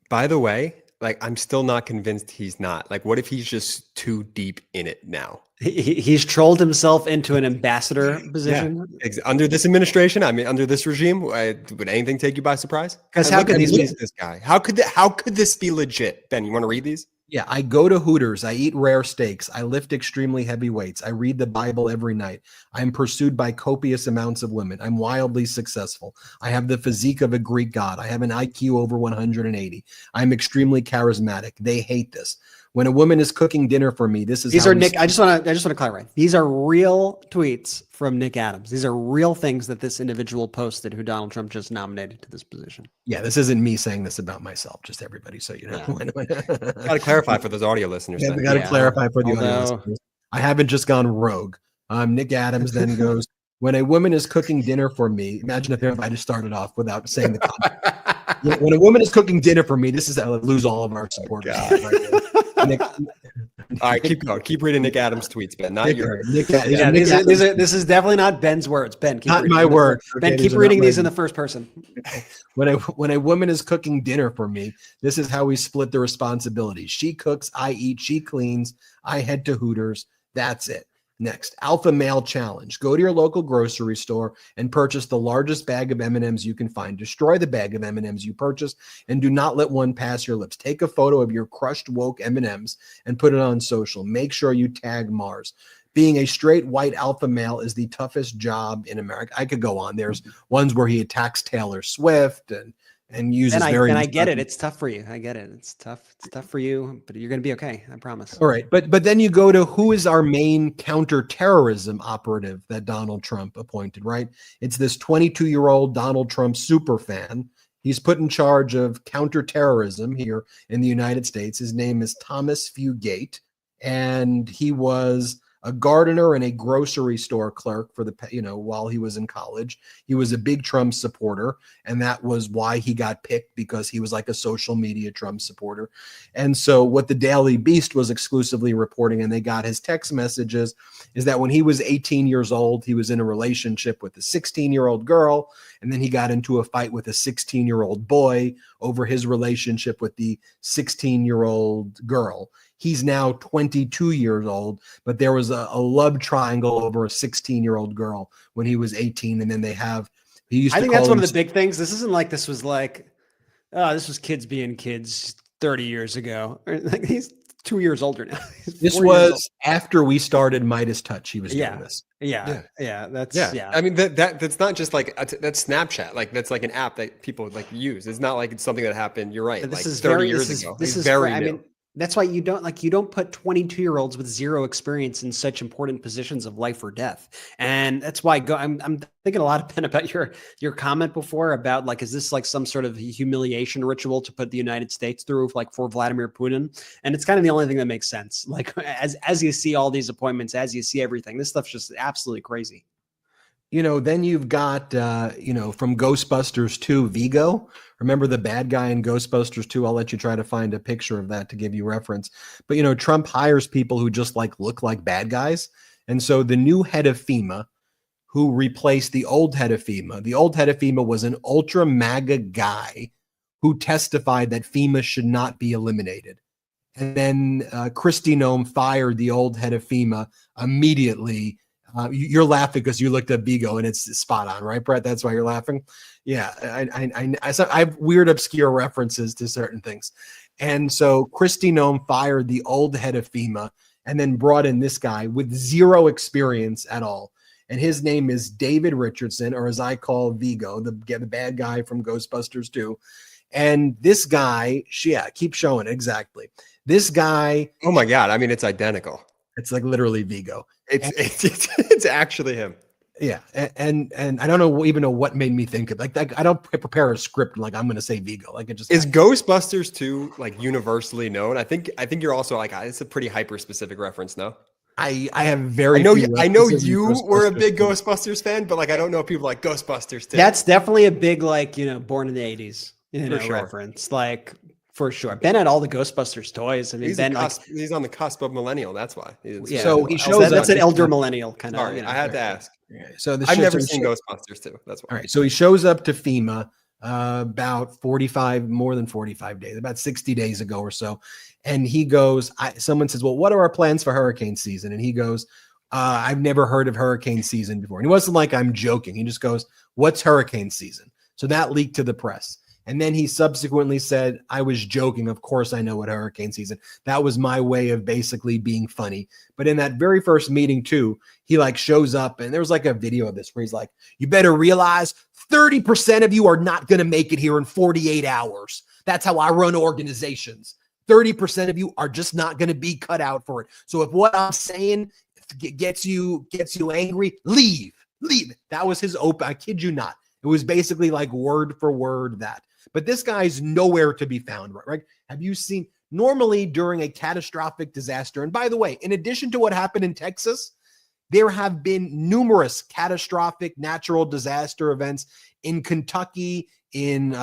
By the way, like, I'm still not convinced he's not. Like, what if he's just too deep in it now? He's trolled himself into an ambassador position? Yeah. Under this administration, I mean, under this regime, would anything take you by surprise? Because how could this guy? How could this be legit? Ben, you want to read these? Yeah, I go to Hooters. I eat rare steaks. I lift extremely heavy weights. I read the Bible every night. I'm pursued by copious amounts of women. I'm wildly successful. I have the physique of a Greek god. I have an IQ over 180. I'm extremely charismatic. They hate this. When a woman is cooking dinner for me, this is these are Nick. I just want to clarify. These are real tweets from Nick Adams. These are real things that this individual posted who Donald Trump just nominated to this position. Yeah, this isn't me saying this about myself, just everybody. So, you know, got to clarify for those audio listeners. Yeah, we got to clarify for the audio listeners. I haven't just gone rogue. Nick Adams then goes, when a woman is cooking dinner for me, imagine if I just started off without saying the comment. When a woman is cooking dinner for me, this is how I lose all of our supporters. All right, keep going. Keep reading Nick Adams' tweets, Ben. Not yours. This is definitely not Ben's words. Ben, keep not my word. Ben, keep reading these in the first person. When a woman is cooking dinner for me, this is how we split the responsibilities. She cooks, I eat, she cleans, I head to Hooters. That's it. Next, alpha male challenge. Go to your local grocery store and purchase the largest bag of M&Ms you can find. Destroy the bag of M&Ms you purchase and do not let one pass your lips. Take a photo of your crushed woke M&Ms and put it on social. Make sure you tag Mars. Being a straight white alpha male is the toughest job in America. I could go on. There's ones where he attacks Taylor Swift and uses I get it. It's tough for you. I get it. It's tough. It's tough for you, but you're going to be okay. I promise. All right. But then you go to who is our main counterterrorism operative that Donald Trump appointed, right? It's this 22-year-old Donald Trump super fan. He's put in charge of counterterrorism here in the United States. His name is Thomas Fugate, and he was a gardener and a grocery store clerk for while he was in college. He was a big Trump supporter, and that was why he got picked, because he was like a social media Trump supporter. And so what the Daily Beast was exclusively reporting, and they got his text messages, is that when he was 18 years old, he was in a relationship with a 16-year-old girl, and then he got into a fight with a 16-year-old boy over his relationship with the 16-year-old girl. He's now 22 years old, but there was a love triangle over a 16-year-old girl when he was 18. And then I think that's one of the big things. This isn't like this was kids being kids 30 years ago. Like, he's 2 years older now. This was after we started MeidasTouch. He was doing this. Yeah. I mean, that's not just like that's Snapchat. Like, that's like an app that people like use. It's not like it's something that happened. You're right. This like is 30 years ago. This is very I new. mean, that's why you don't put 22-year-olds with zero experience in such important positions of life or death. And that's why I'm thinking a lot, Ben, about your comment before about, like, is this like some sort of humiliation ritual to put the United States through, like, for Vladimir Putin? And it's kind of the only thing that makes sense. Like, as you see all these appointments, as you see everything, this stuff's just absolutely crazy. Then you've got, from Ghostbusters 2, Vigo. Remember the bad guy in Ghostbusters 2? I'll let you try to find a picture of that to give you reference. But, Trump hires people who just look like bad guys. And so the new head of FEMA, who replaced the old head of FEMA was an ultra MAGA guy who testified that FEMA should not be eliminated. And then Kristi Noem fired the old head of FEMA immediately. You're laughing because you looked at Vigo and it's spot on, right, Brett? That's why you're laughing. Yeah, I have weird, obscure references to certain things. And so Kristi Noem fired the old head of FEMA and then brought in this guy with zero experience at all. And his name is David Richardson, or as I call Vigo, the bad guy from Ghostbusters 2. And this guy, keep showing it, exactly. This guy. Oh my God! I mean, it's identical. It's like literally Vigo. It's actually him. Yeah, and I don't even know what made me think of like I don't prepare a script like I'm going to say Vigo. Like, it just is Ghostbusters 2 like universally known. I think you're also like, it's a pretty hyper specific reference. No, I have very. I know you were a big Ghostbusters fan, but like I don't know people like Ghostbusters 2. That's definitely a big born in the 80s sure. reference. Like, for sure. Ben had all the Ghostbusters toys. I mean, he's on the cusp of millennial. That's why. So he shows that's an elder millennial kind of. Sorry, I had to ask. So I've never seen Ghostbusters 2. That's why. All right. So he shows up to FEMA about more than 45 days, about 60 days ago or so. And he goes, someone says, well, what are our plans for hurricane season? And he goes, I've never heard of hurricane season before. And he wasn't like, I'm joking. He just goes, what's hurricane season? So that leaked to the press. And then he subsequently said, I was joking. Of course, I know what hurricane season. That was my way of basically being funny. But in that very first meeting, too, he shows up and there was a video of this where he's like, you better realize 30% of you are not going to make it here in 48 hours. That's how I run organizations. 30% of you are just not going to be cut out for it. So if what I'm saying gets you angry, leave. That was his open. I kid you not. It was basically word for word that. But this guy's nowhere to be found, right? Have you seen normally during a catastrophic disaster? And by the way, in addition to what happened in Texas, there have been numerous catastrophic natural disaster events in Kentucky, in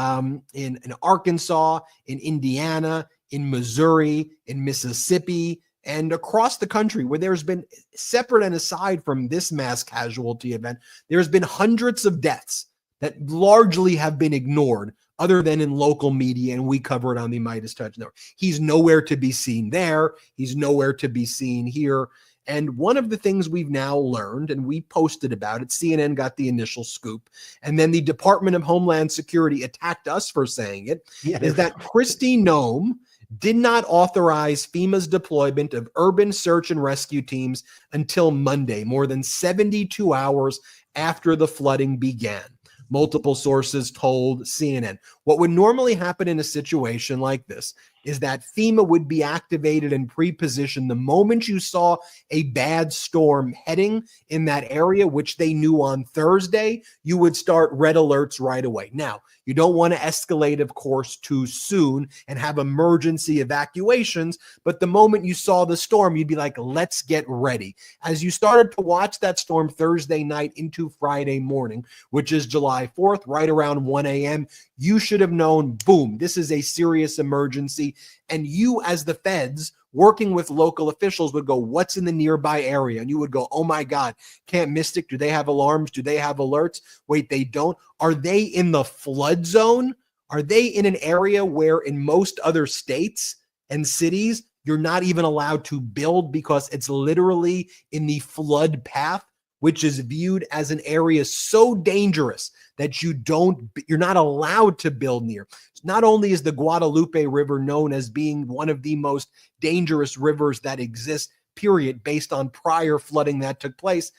Arkansas, in Indiana, in Missouri, in Mississippi, and across the country where there's been, separate and aside from this mass casualty event, there's been hundreds of deaths that largely have been ignored other than in local media, and we cover it on the MeidasTouch Network. He's nowhere to be seen there. He's nowhere to be seen here. And one of the things we've now learned, and we posted about it, CNN got the initial scoop, and then the Department of Homeland Security attacked us for saying it, is that Kristi Noem did not authorize FEMA's deployment of urban search and rescue teams until Monday, more than 72 hours after the flooding began. Multiple sources told CNN. What would normally happen in a situation like this is that FEMA would be activated and pre-positioned the moment you saw a bad storm heading in that area, which they knew on Thursday. You would start red alerts right away. Now, you don't want to escalate, of course, too soon and have emergency evacuations, but the moment you saw the storm, you'd be like, let's get ready. As you started to watch that storm Thursday night into Friday morning, which is July 4th, right around 1 a.m., you should have known, boom, this is a serious emergency. And you, as the feds, working with local officials, would go, what's in the nearby area? And you would go, oh my God, Camp Mystic, do they have alarms? Do they have alerts? Wait, they don't. Are they in the flood zone? Are they in an area where in most other states and cities, you're not even allowed to build because it's literally in the flood path, which is viewed as an area so dangerous that you're not allowed to build near. Not only is the Guadalupe River known as being one of the most dangerous rivers that exist, period, based on prior flooding that took place,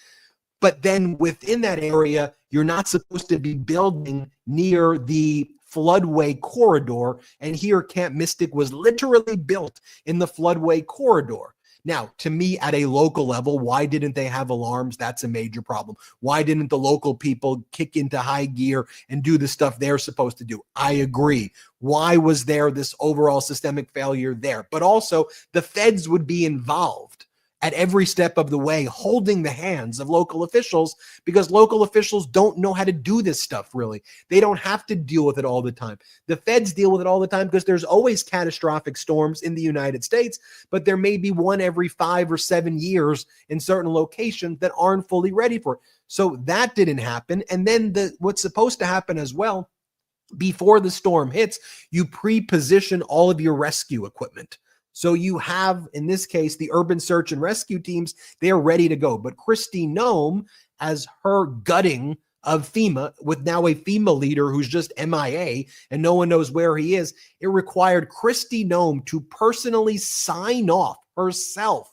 but then within that area, you're not supposed to be building near the floodway corridor. And here, Camp Mystic was literally built in the floodway corridor. Now, to me, at a local level, why didn't they have alarms? That's a major problem. Why didn't the local people kick into high gear and do the stuff they're supposed to do? I agree. Why was there this overall systemic failure there? But also, the feds would be involved at every step of the way, holding the hands of local officials, because local officials don't know how to do this stuff, really. They don't have to deal with it all the time. The feds deal with it all the time because there's always catastrophic storms in the United States, but there may be one every 5 or 7 years in certain locations that aren't fully ready for it. So that didn't happen. And then what's supposed to happen as well, before the storm hits, you pre-position all of your rescue equipment. So you have, in this case, the urban search and rescue teams, they're ready to go. But Kristi Noem, as her gutting of FEMA, with now a FEMA leader who's just MIA and no one knows where he is, it required Kristi Noem to personally sign off herself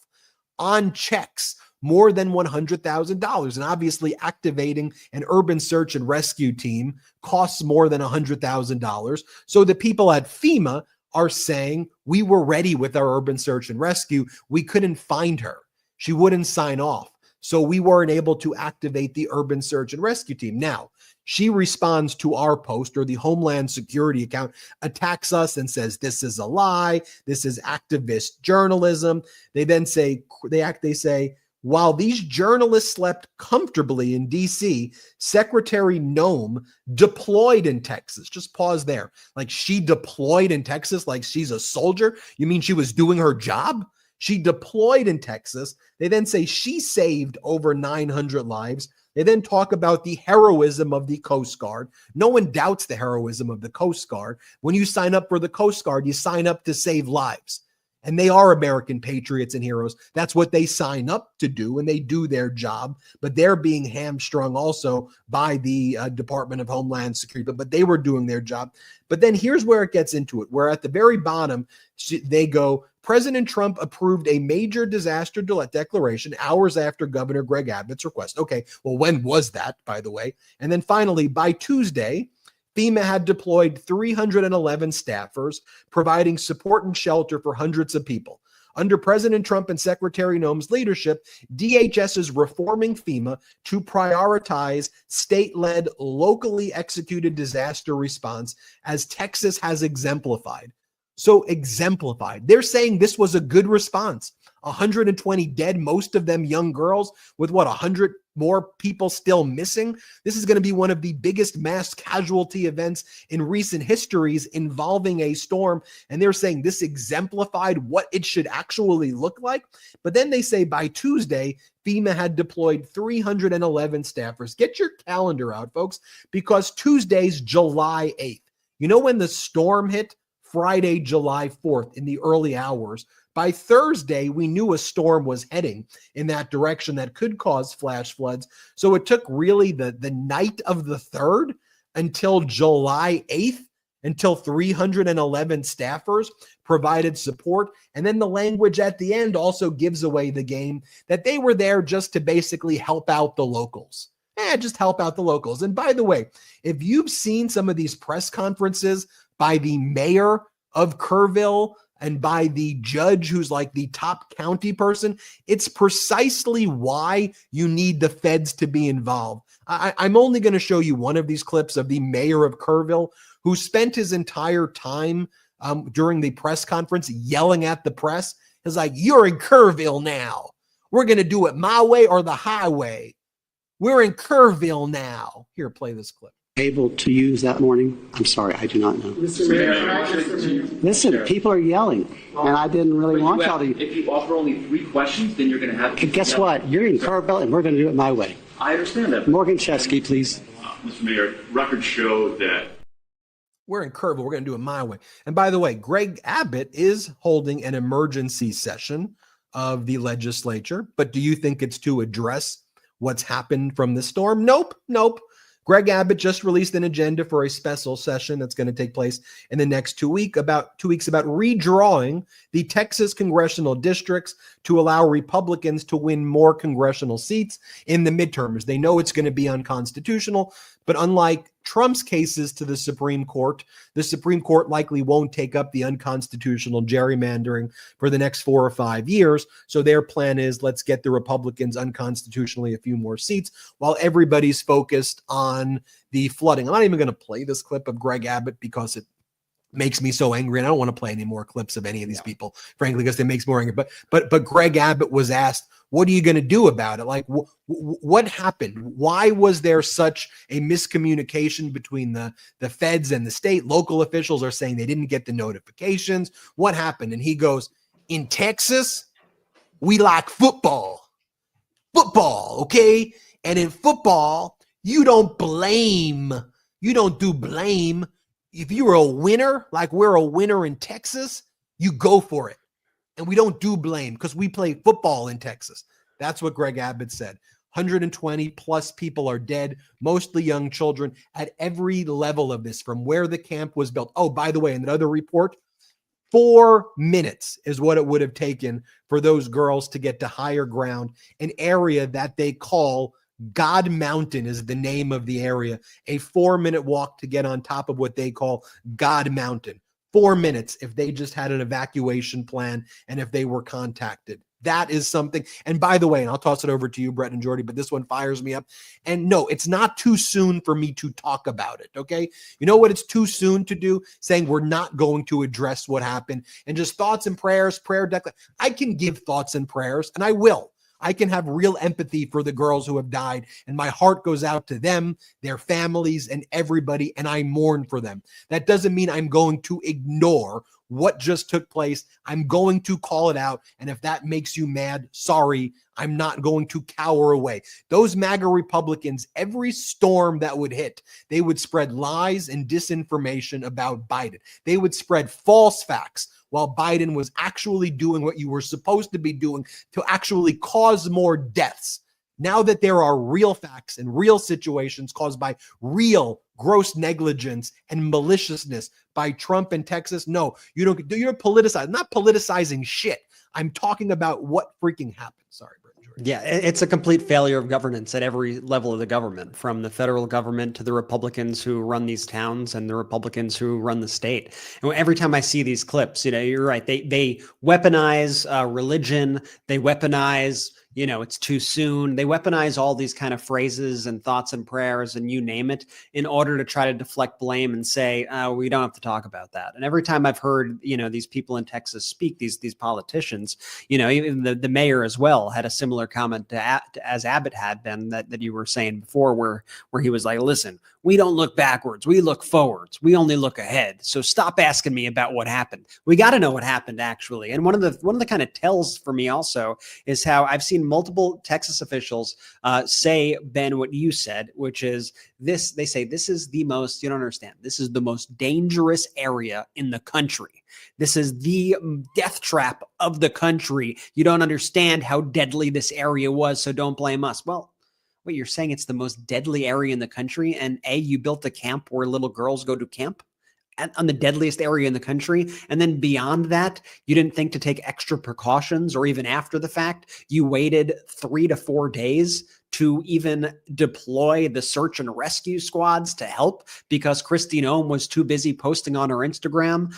on checks more than $100,000. And obviously activating an urban search and rescue team costs more than $100,000. So the people at FEMA are saying, we were ready with our urban search and rescue. We couldn't find her. She wouldn't sign off. So we weren't able to activate the urban search and rescue team. Now, she responds to our post, or the Homeland Security account attacks us and says, this is a lie. This is activist journalism. They then say, they say, while these journalists slept comfortably in D.C., Secretary Noem deployed in Texas. Just pause there. Like, she deployed in Texas like she's a soldier? You mean she was doing her job? She deployed in Texas. They then say she saved over 900 lives. They then talk about the heroism of the Coast Guard. No one doubts the heroism of the Coast Guard. When you sign up for the Coast Guard, you sign up to save lives. And they are American patriots and heroes. That's what they sign up to do, and they do their job. But they're being hamstrung also by the Department of Homeland Security. But they were doing their job. But then here's where it gets into it, where at the very bottom, they go, President Trump approved a major disaster declaration hours after Governor Greg Abbott's request. Okay, well, when was that, by the way? And then finally, by Tuesday, FEMA had deployed 311 staffers, providing support and shelter for hundreds of people. Under President Trump and Secretary Noem's leadership, DHS is reforming FEMA to prioritize state-led, locally executed disaster response, as Texas has exemplified. So exemplified. They're saying this was a good response. 120 dead, most of them young girls, with 100 more people still missing. This is going to be one of the biggest mass casualty events in recent histories involving a storm. And they're saying this exemplified what it should actually look like. But then they say by Tuesday, FEMA had deployed 311 staffers. Get your calendar out, folks, because Tuesday's July 8th. You know when the storm hit? Friday, July 4th in the early hours. By Thursday, we knew a storm was heading in that direction that could cause flash floods. So it took really the night of the 3rd until July 8th, until 311 staffers provided support. And then the language at the end also gives away the game that they were there just to basically help out the locals. Just help out the locals. And by the way, if you've seen some of these press conferences by the mayor of Kerrville and by the judge who's like the top county person, it's precisely why you need the feds to be involved. I'm only going to show you one of these clips of the mayor of Kerrville who spent his entire time during the press conference yelling at the press. He's like, "You're in Kerrville now. We're going to do it my way or the highway. We're in Kerrville now." Here, play this clip. Able to use that morning? I'm sorry, I do not know. Mr. Mayor, listen, people are yelling, and I didn't really want y'all to. If you offer only 3 questions, then you're going to have to. Guess what? You're in Kerrville, and we're going to do it my way. I understand that. Morgan Chesky, please. Mr. Mayor, records show that. We're in Kerrville. We're going to do it my way. And by the way, Greg Abbott is holding an emergency session of the legislature. But do you think it's to address what's happened from the storm? Nope. Greg Abbott just released an agenda for a special session that's going to take place in the next 2 weeks about redrawing the Texas congressional districts to allow Republicans to win more congressional seats in the midterms. They know it's going to be unconstitutional, but unlike Trump's cases to the Supreme Court likely won't take up the unconstitutional gerrymandering for the next 4 or 5 years. So their plan is, let's get the Republicans unconstitutionally a few more seats while everybody's focused on the flooding. I'm not even going to play this clip of Greg Abbott because it makes me so angry, and I don't want to play any more clips of any of these people, frankly, because it makes me more angry. But Greg Abbott was asked, what are you going to do about it? Like, what happened? Why was there such a miscommunication between the feds and the state? Local officials are saying they didn't get the notifications. What happened? And he goes, in Texas, we like football, okay? And in football, you don't do blame. If you're a winner, like we're a winner in Texas, you go for it. And we don't do blame because we play football in Texas. That's what Greg Abbott said. 120 plus people are dead, mostly young children at every level of this, from where the camp was built. Oh, by the way, in another report, 4 minutes is what it would have taken for those girls to get to higher ground, an area that they call God Mountain is the name of the area. A 4-minute walk to get on top of what they call God Mountain. 4 minutes if they just had an evacuation plan and if they were contacted. That is something. And by the way, and I'll toss it over to you, Brett and Jordy, but this one fires me up. And no, it's not too soon for me to talk about it, okay? You know what it's too soon to do? Saying we're not going to address what happened and just thoughts and prayers, prayer declaration. I can give thoughts and prayers, and I will. I can have real empathy for the girls who have died, and my heart goes out to them, their families, and everybody, and I mourn for them. That doesn't mean I'm going to ignore what just took place. I'm going to call it out, and if that makes you mad, sorry, I'm not going to cower away. Those MAGA Republicans, every storm that would hit, they would spread lies and disinformation about Biden. They would spread false facts, while Biden was actually doing what you were supposed to be doing to actually cause more deaths. Now that there are real facts and real situations caused by real gross negligence and maliciousness by Trump in Texas, no, you're politicizing, not politicizing shit. I'm talking about what freaking happened. Sorry, Brett. Yeah, it's a complete failure of governance at every level of the government, from the federal government to the Republicans who run these towns and the Republicans who run the state. And every time I see these clips, you're right. They weaponize religion. They weaponize It's too soon. They weaponize all these kind of phrases and thoughts and prayers and you name it in order to try to deflect blame and say, we don't have to talk about that. And every time I've heard, these people in Texas speak, these politicians, even the mayor as well had a similar comment as Abbott had been that you were saying before, where he was like, listen, we don't look backwards. We look forwards. We only look ahead. So stop asking me about what happened. We got to know what happened, actually. And one of the kind of tells for me also is how I've seen multiple Texas officials say, Ben, what you said, which is this. They say this is the most, you don't understand, this is the most dangerous area in the country. This is the death trap of the country. You don't understand how deadly this area was, so don't blame us. Well, wait, you're saying it's the most deadly area in the country, and you built a camp where little girls go to camp on the deadliest area in the country, and then beyond that, you didn't think to take extra precautions, or even after the fact, you waited 3 to 4 days to even deploy the search and rescue squads to help because Kristi Noem was too busy posting on her Instagram.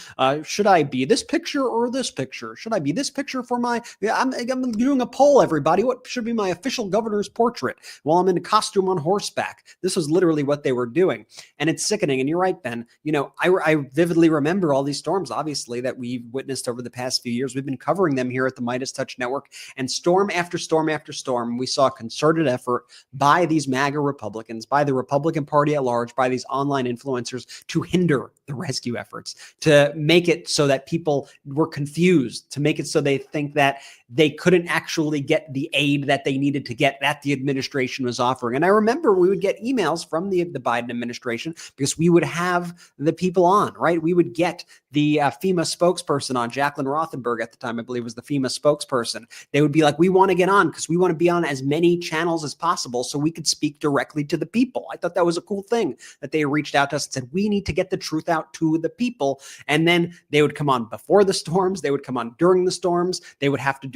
Should I be this picture or this picture? Should I be this picture for I'm doing a poll, everybody. What should be my official governor's portrait while I'm in a costume on horseback? This was literally what they were doing. And it's sickening. And you're right, Ben. I vividly remember all these storms, obviously, that we've witnessed over the past few years. We've been covering them here at the MeidasTouch Network, and storm after storm after storm, we saw a concerted effort by these MAGA Republicans, by the Republican Party at large, by these online influencers to hinder the rescue efforts, to make it so that people were confused, to make it so they think that they couldn't actually get the aid that they needed to get, that the administration was offering. And I remember we would get emails from the Biden administration because we would have the people on, right? We would get the FEMA spokesperson on, Jacqueline Rothenberg at the time, I believe was the FEMA spokesperson. They would be like, we want to get on because we want to be on as many channels as possible so we could speak directly to the people. I thought that was a cool thing that they reached out to us and said, we need to get the truth out to the people. And then they would come on before the storms. They would come on during the storms. They would have to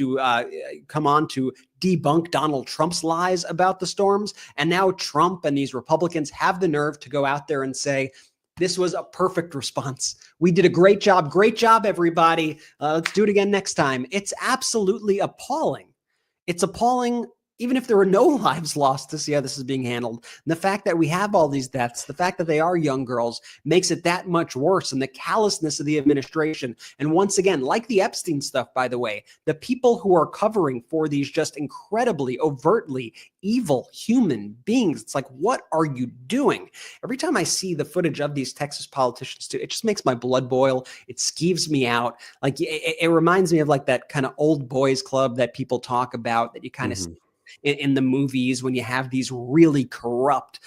come on to debunk Donald Trump's lies about the storms. And now Trump and these Republicans have the nerve to go out there and say, this was a perfect response. We did a great job. Great job, everybody. Let's do it again next time. It's absolutely appalling. It's appalling, even if there were no lives lost, to see how this is being handled. And the fact that we have all these deaths, the fact that they are young girls, makes it that much worse. And the callousness of the administration. And once again, like the Epstein stuff, by the way, the people who are covering for these just incredibly, overtly evil human beings, it's like, what are you doing? Every time I see the footage of these Texas politicians too, it just makes my blood boil. It skeeves me out. Like it reminds me of like that kind of old boys club that people talk about, that you kind of see in the movies when you have these really corrupt,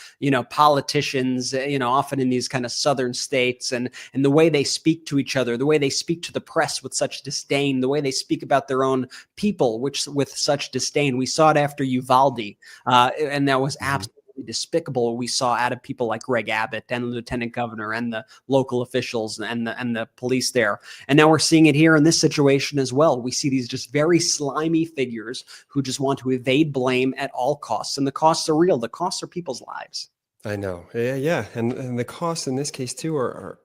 politicians, often in these kind of southern states, and the way they speak to each other, the way they speak to the press with such disdain, the way they speak about their own people, which with such disdain. We saw it after Uvalde, and that was absolutely despicable. We saw out of people like Greg Abbott and the lieutenant governor and the local officials and the police there. And now we're seeing it here in this situation as well. We see these just very slimy figures who just want to evade blame at all costs. And the costs are real. The costs are people's lives. I know. Yeah. And the costs in this case too are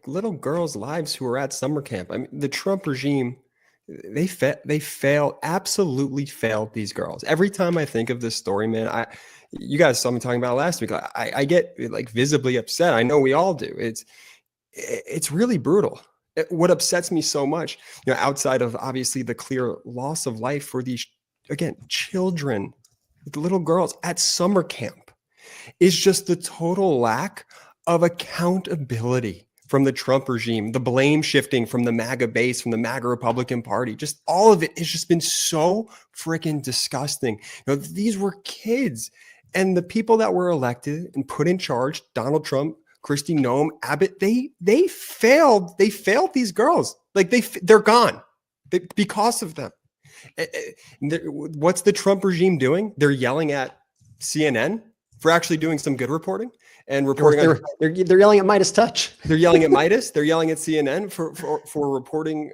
little girls' lives who are at summer camp. I mean, the Trump regime, they absolutely failed these girls. Every time I think of this story, man, you guys saw me talking about it last week. I get like visibly upset. I know we all do. It's really brutal. What upsets me so much, outside of obviously the clear loss of life for these, again, children, little girls at summer camp, is just the total lack of accountability from the Trump regime, the blame shifting from the MAGA base, from the MAGA Republican Party. Just all of it has just been so freaking disgusting. These were kids, and the people that were elected and put in charge, Donald Trump, Kristi Noem, Abbott, they failed. They failed these girls. Like they're gone because of them. What's the Trump regime doing? They're yelling at CNN for actually doing some good reporting and reporting. They're yelling at MeidasTouch. They're yelling at Meidas. They're yelling at CNN for reporting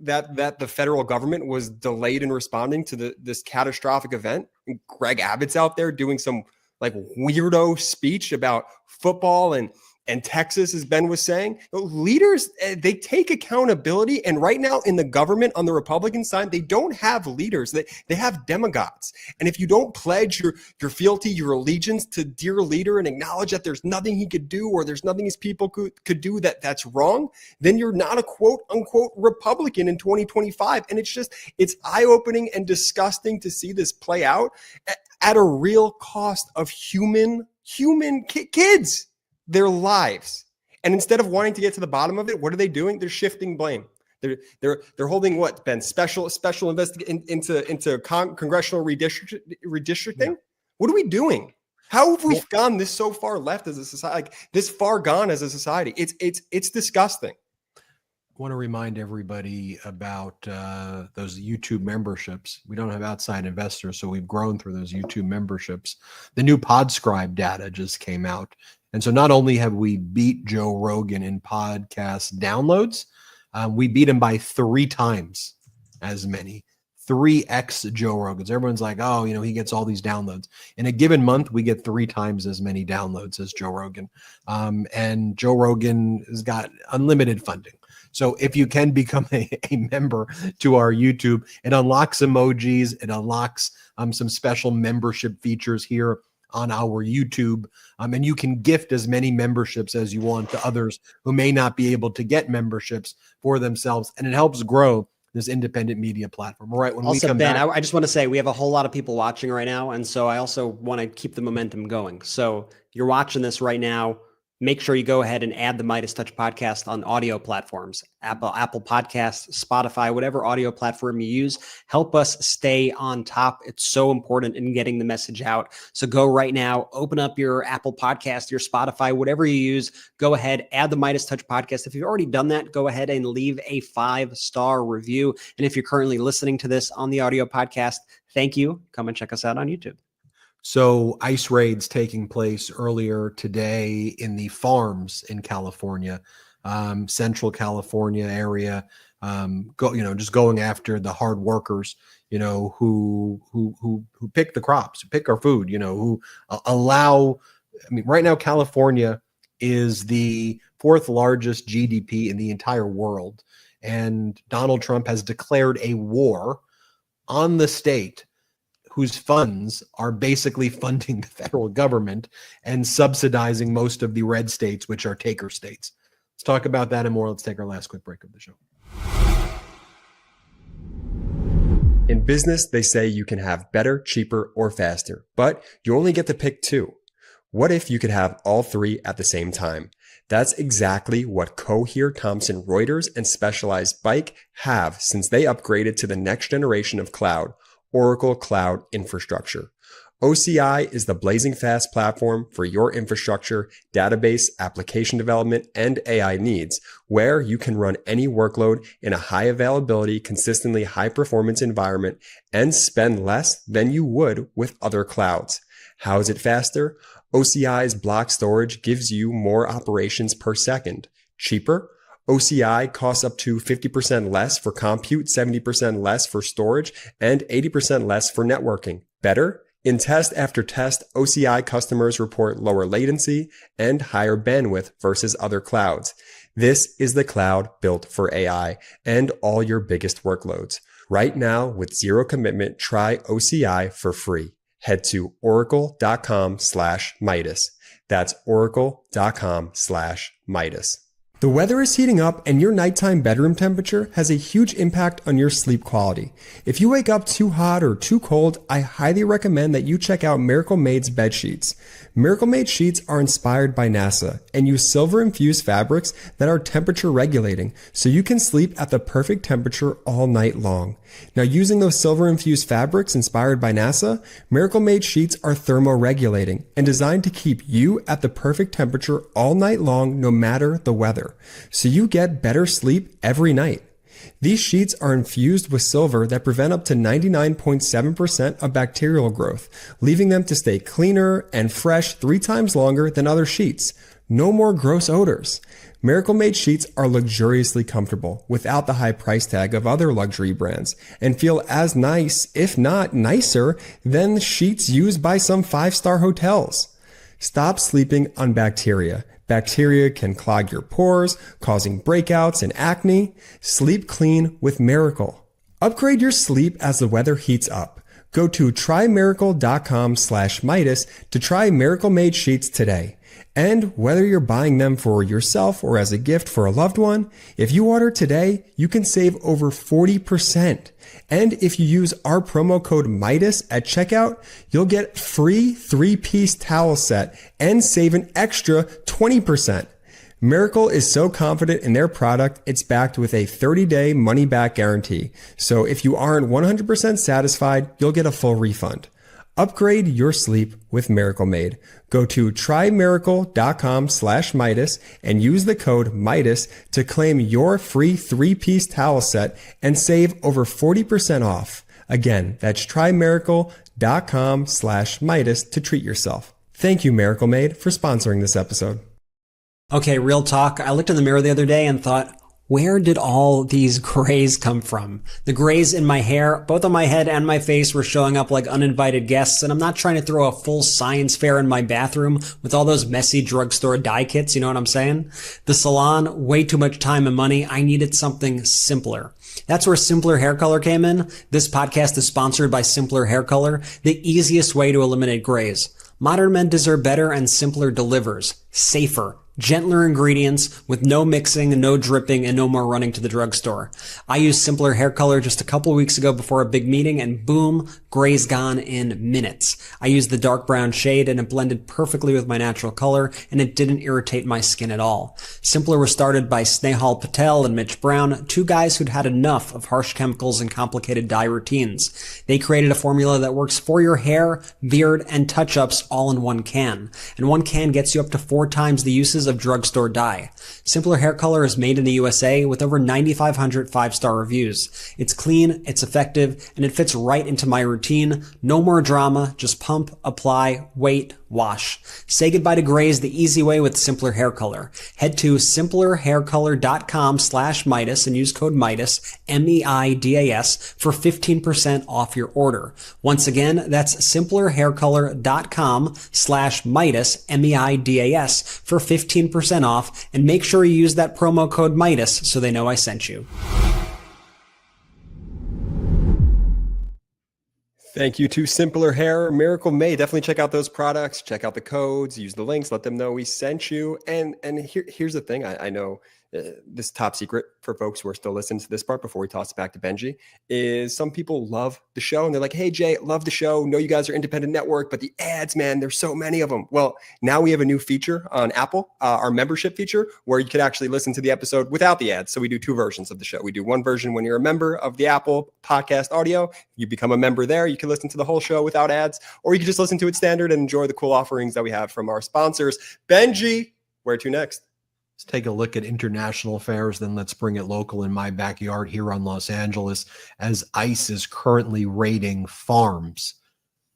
that the federal government was delayed in responding to this catastrophic event. And Greg Abbott's out there doing some like weirdo speech about football and and Texas, as Ben was saying, leaders, they take accountability. And right now in the government on the Republican side, they don't have leaders. They have demagogues. And if you don't pledge your fealty, your allegiance to dear leader and acknowledge that there's nothing he could do or there's nothing his people could do that's wrong, then you're not a quote unquote Republican in 2025. And it's eye-opening and disgusting to see this play out at a real cost of human kids, their lives. And instead of wanting to get to the bottom of it, what are they doing? They're shifting blame. They're holding what, Ben? Special investigation into congressional redistricting. Yeah. What are we doing? How have we gone this so far left as a society? Like this far gone as a society? It's disgusting. I want to remind everybody about those YouTube memberships. We don't have outside investors, so we've grown through those YouTube memberships. The new Podscribe data just came out. And so not only have we beat Joe Rogan in podcast downloads, we beat him by 3 times as many. 3x Joe Rogan's. Everyone's like, oh, he gets all these downloads. In a given month, we get 3 times as many downloads as Joe Rogan. And Joe Rogan has got unlimited funding. So if you can become a member to our YouTube, it unlocks emojis, it unlocks some special membership features here on our YouTube, and you can gift as many memberships as you want to others who may not be able to get memberships for themselves, and it helps grow this independent media platform. All right, when also, we come Ben, back, I just want to say we have a whole lot of people watching right now, and so I also want to keep the momentum going. So you're watching this right now. Make sure you go ahead and add the MeidasTouch Podcast on audio platforms, Apple Podcasts, Spotify, whatever audio platform you use. Help us stay on top. It's so important in getting the message out. So go right now, open up your Apple Podcast, your Spotify, whatever you use. Go ahead, add the MeidasTouch Podcast. If you've already done that, go ahead and leave a 5-star review. And if you're currently listening to this on the audio podcast, thank you. Come and check us out on YouTube. So ICE raids taking place earlier today in the farms in California, Central California area, just going after the hard workers, who pick the crops, who pick our food, who allow. I mean, right now California is the 4th largest GDP in the entire world, and Donald Trump has declared a war on the state whose funds are basically funding the federal government and subsidizing most of the red states, which are taker states. Let's talk about that and more. Let's take our last quick break of the show. In business, they say you can have better, cheaper, or faster, but you only get to pick 2. What if you could have all 3 at the same time? That's exactly what Cohere, Thomson Reuters, and Specialized Bike have since they upgraded to the next generation of cloud, Oracle Cloud Infrastructure. OCI is the blazing fast platform for your infrastructure, database, application development, and AI needs, where you can run any workload in a high availability, consistently high performance environment and spend less than you would with other clouds. How is it faster? OCI's block storage gives you more operations per second. Cheaper? OCI costs up to 50% less for compute, 70% less for storage, and 80% less for networking. Better? In test after test, OCI customers report lower latency and higher bandwidth versus other clouds. This is the cloud built for AI and all your biggest workloads. Right now, with zero commitment, try OCI for free. Head to oracle.com/Meidas. That's oracle.com/Meidas. The weather is heating up and your nighttime bedroom temperature has a huge impact on your sleep quality. If you wake up too hot or too cold, I highly recommend that you check out Miracle Made's bed sheets. Miracle Made sheets are inspired by NASA and use silver-infused fabrics that are temperature regulating, so you can sleep at the perfect temperature all night long. Now, using those silver-infused fabrics inspired by NASA, Miracle Made sheets are thermoregulating and designed to keep you at the perfect temperature all night long, no matter the weather, so you get better sleep every night. These sheets are infused with silver that prevent up to 99.7% of bacterial growth, leaving them to stay cleaner and fresh 3 times longer than other sheets. No more gross odors. Miracle Made sheets are luxuriously comfortable without the high price tag of other luxury brands and feel as nice, if not nicer, than sheets used by some 5-star hotels. Stop sleeping on bacteria. Bacteria can clog your pores, causing breakouts and acne. Sleep clean with Miracle. Upgrade your sleep as the weather heats up. Go to trymiracle.com/Meidas to try Miracle Made sheets today. And whether you're buying them for yourself or as a gift for a loved one, if you order today, you can save over 40%. And if you use our promo code Meidas at checkout, you'll get free 3-piece towel set and save an extra 20%. Miracle is so confident in their product, it's backed with a 30-day money-back guarantee. So if you aren't 100% satisfied, you'll get a full refund. Upgrade your sleep with Miracle Made. Go to trymiracle.com/Meidas and use the code Meidas to claim your free 3-piece towel set and save over 40% off. Again, that's trymiracle.com/Meidas to treat yourself. Thank you, Miracle Made, for sponsoring this episode. Okay, real talk. I looked in the mirror the other day and thought, where did all these grays come from? The grays in my hair, both on my head and my face, were showing up like uninvited guests, and I'm not trying to throw a full science fair in my bathroom with all those messy drugstore dye kits, you know what I'm saying? The salon, way too much time and money. I needed something simpler. That's where Simpler Hair Color came in. This podcast is sponsored by Simpler Hair Color, the easiest way to eliminate grays. Modern men deserve better, and Simpler delivers. Safer, gentler ingredients with no mixing, no dripping, and no more running to the drugstore. I used Simpler Hair Color just a couple weeks ago before a big meeting, and boom, gray's gone in minutes. I used the dark brown shade, and it blended perfectly with my natural color, and it didn't irritate my skin at all. Simpler was started by Snehal Patel and Mitch Brown, two guys who'd had enough of harsh chemicals and complicated dye routines. They created a formula that works for your hair, beard, and touch-ups all in one can. And one can gets you up to 4 times the uses of drugstore dye. Simpler Hair Color is made in the USA with over 9,500 5-star reviews. It's clean, it's effective, and it fits right into my routine. No more drama, just pump, apply, wait, wash. Say goodbye to grays the easy way with Simpler Hair Color. Head to simplerhaircolor.com/Meidas and use code Meidas, MEIDAS, for 15% off your order. Once again, that's simplerhaircolor.com/Meidas, MEIDAS, for 15% off, and make sure you use that promo code Meidas so they know I sent you. Thank you to Simpler Hair, Miracle Made. Definitely check out those products, check out the codes, use the links, let them know we sent you. And here's the thing. I know this top secret for folks who are still listening to this part before we toss it back to Benji is some people love the show and they're like, hey, Jay, love the show. Know you guys are independent network, but the ads, man, there's so many of them. Well, now we have a new feature on Apple, our membership feature, where you could actually listen to the episode without the ads. So we do 2 versions of the show. We do one version when you're a member of the Apple podcast audio. You become a member there. You can listen to the whole show without ads, or you can just listen to it standard and enjoy the cool offerings that we have from our sponsors. Benji, where to next? Let's take a look at international affairs, then let's bring it local in my backyard here on Los Angeles, as ICE is currently raiding farms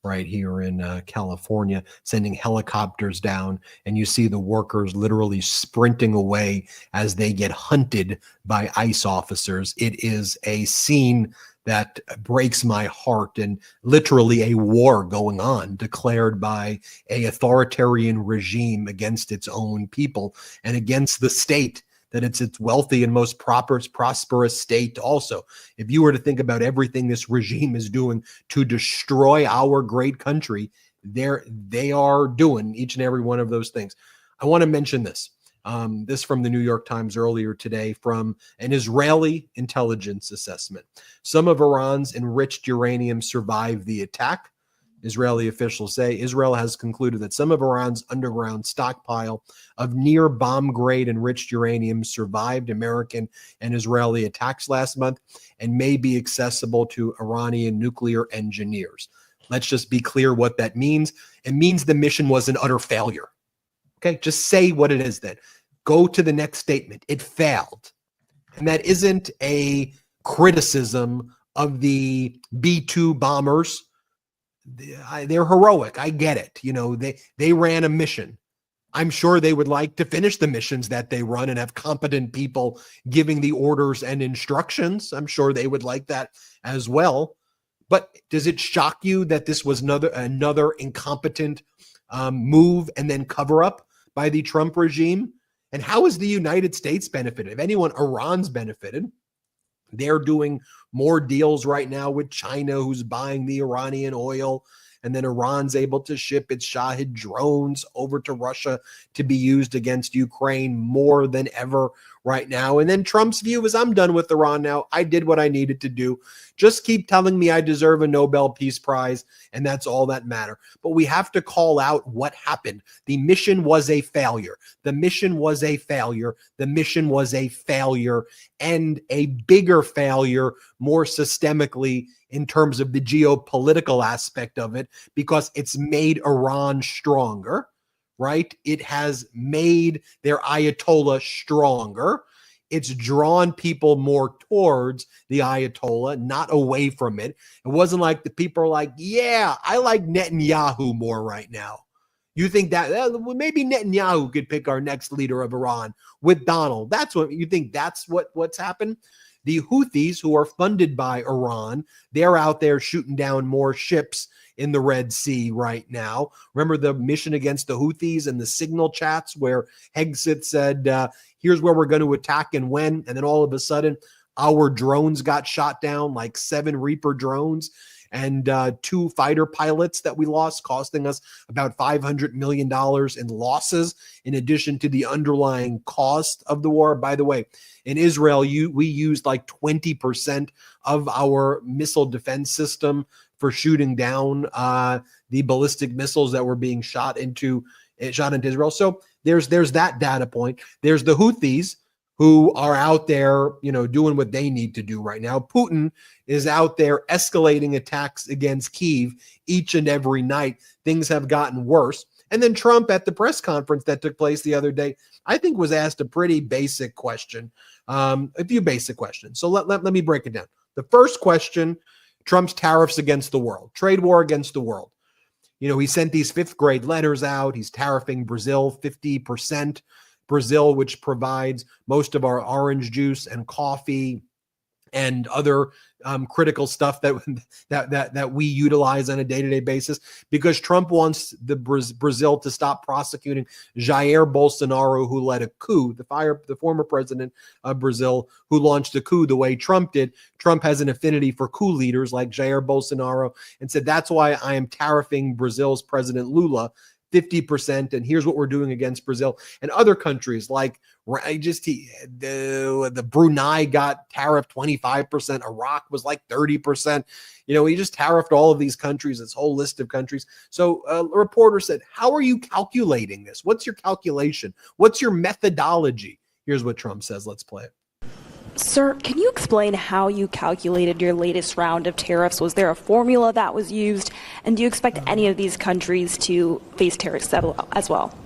right here in California, sending helicopters down, and you see the workers literally sprinting away as they get hunted by ICE officers. It is a scene that breaks my heart, and literally a war going on declared by a authoritarian regime against its own people and against the state that it's wealthy and most prosperous state also. If you were to think about everything this regime is doing to destroy our great country, they are doing each and every one of those things. I want to mention this. This from the New York Times earlier today from an Israeli intelligence assessment. Some of Iran's enriched uranium survived the attack. Israeli officials say Israel has concluded that some of Iran's underground stockpile of near bomb-grade enriched uranium survived American and Israeli attacks last month and may be accessible to Iranian nuclear engineers. Let's just be clear what that means. It means the mission was an utter failure. Okay, just say what it is then. Go to the next statement. It failed. And that isn't a criticism of the B-2 bombers. They're heroic. I get it. You know, they ran a mission. I'm sure they would like to finish the missions that they run and have competent people giving the orders and instructions. I'm sure they would like that as well. But does it shock you that this was another incompetent move and then cover up by the Trump regime. And how has the United States benefited? If anyone, Iran's benefited. They're doing more deals right now with China, who's buying the Iranian oil. And then Iran's able to ship its Shahid drones over to Russia to be used against Ukraine more than ever right now. And then Trump's view is, I'm done with Iran now. I did what I needed to do. Just keep telling me I deserve a Nobel Peace Prize, and that's all that matters. But we have to call out what happened. The mission was a failure. The mission was a failure. The mission was a failure, and a bigger failure more systemically in terms of the geopolitical aspect of it, because it's made Iran stronger, right? It has made their Ayatollah stronger. It's drawn people more towards the Ayatollah, not away from it. It wasn't like the people are like, yeah, I like Netanyahu more right now. You think that maybe Netanyahu could pick our next leader of Iran with Donald. That's what you think. That's what's happened. The Houthis, who are funded by Iran, they're out there shooting down more ships in the Red Sea right now. Remember the mission against the Houthis and the signal chats where Hegseth said, here's where we're going to attack and when. And then all of a sudden, our drones got shot down, like 7 Reaper drones and 2 fighter pilots that we lost, costing us about $500 million in losses, in addition to the underlying cost of the war. By the way, in Israel, we used like 20% of our missile defense system for shooting down the ballistic missiles that were being shot into Israel. So there's that data point. There's the Houthis, who are out there, doing what they need to do right now. Putin is out there escalating attacks against Kyiv each and every night. Things have gotten worse. And then Trump, at the press conference that took place the other day, I think was asked a pretty basic question, a few basic questions. So let me break it down. The first question, Trump's tariffs against the world, trade war against the world. He sent these 5th grade letters out. He's tariffing Brazil 50%. Brazil, which provides most of our orange juice and coffee and other critical stuff that we utilize on a day-to-day basis, because Trump wants the Brazil to stop prosecuting Jair Bolsonaro, who led a coup, the former president of Brazil, who launched a coup the way Trump did. Trump has an affinity for coup leaders like Jair Bolsonaro, and said, that's why I am tariffing Brazil's President Lula 50%, and here's what we're doing against Brazil. And other countries like the Brunei got tariffed 25%. Iraq was like 30%. He just tariffed all of these countries, this whole list of countries. So a reporter said, how are you calculating this? What's your calculation? What's your methodology? Here's what Trump says. Let's play it. Sir, can you explain how you calculated your latest round of tariffs? Was there a formula that was used? And do you expect any of these countries to face tariffs as well?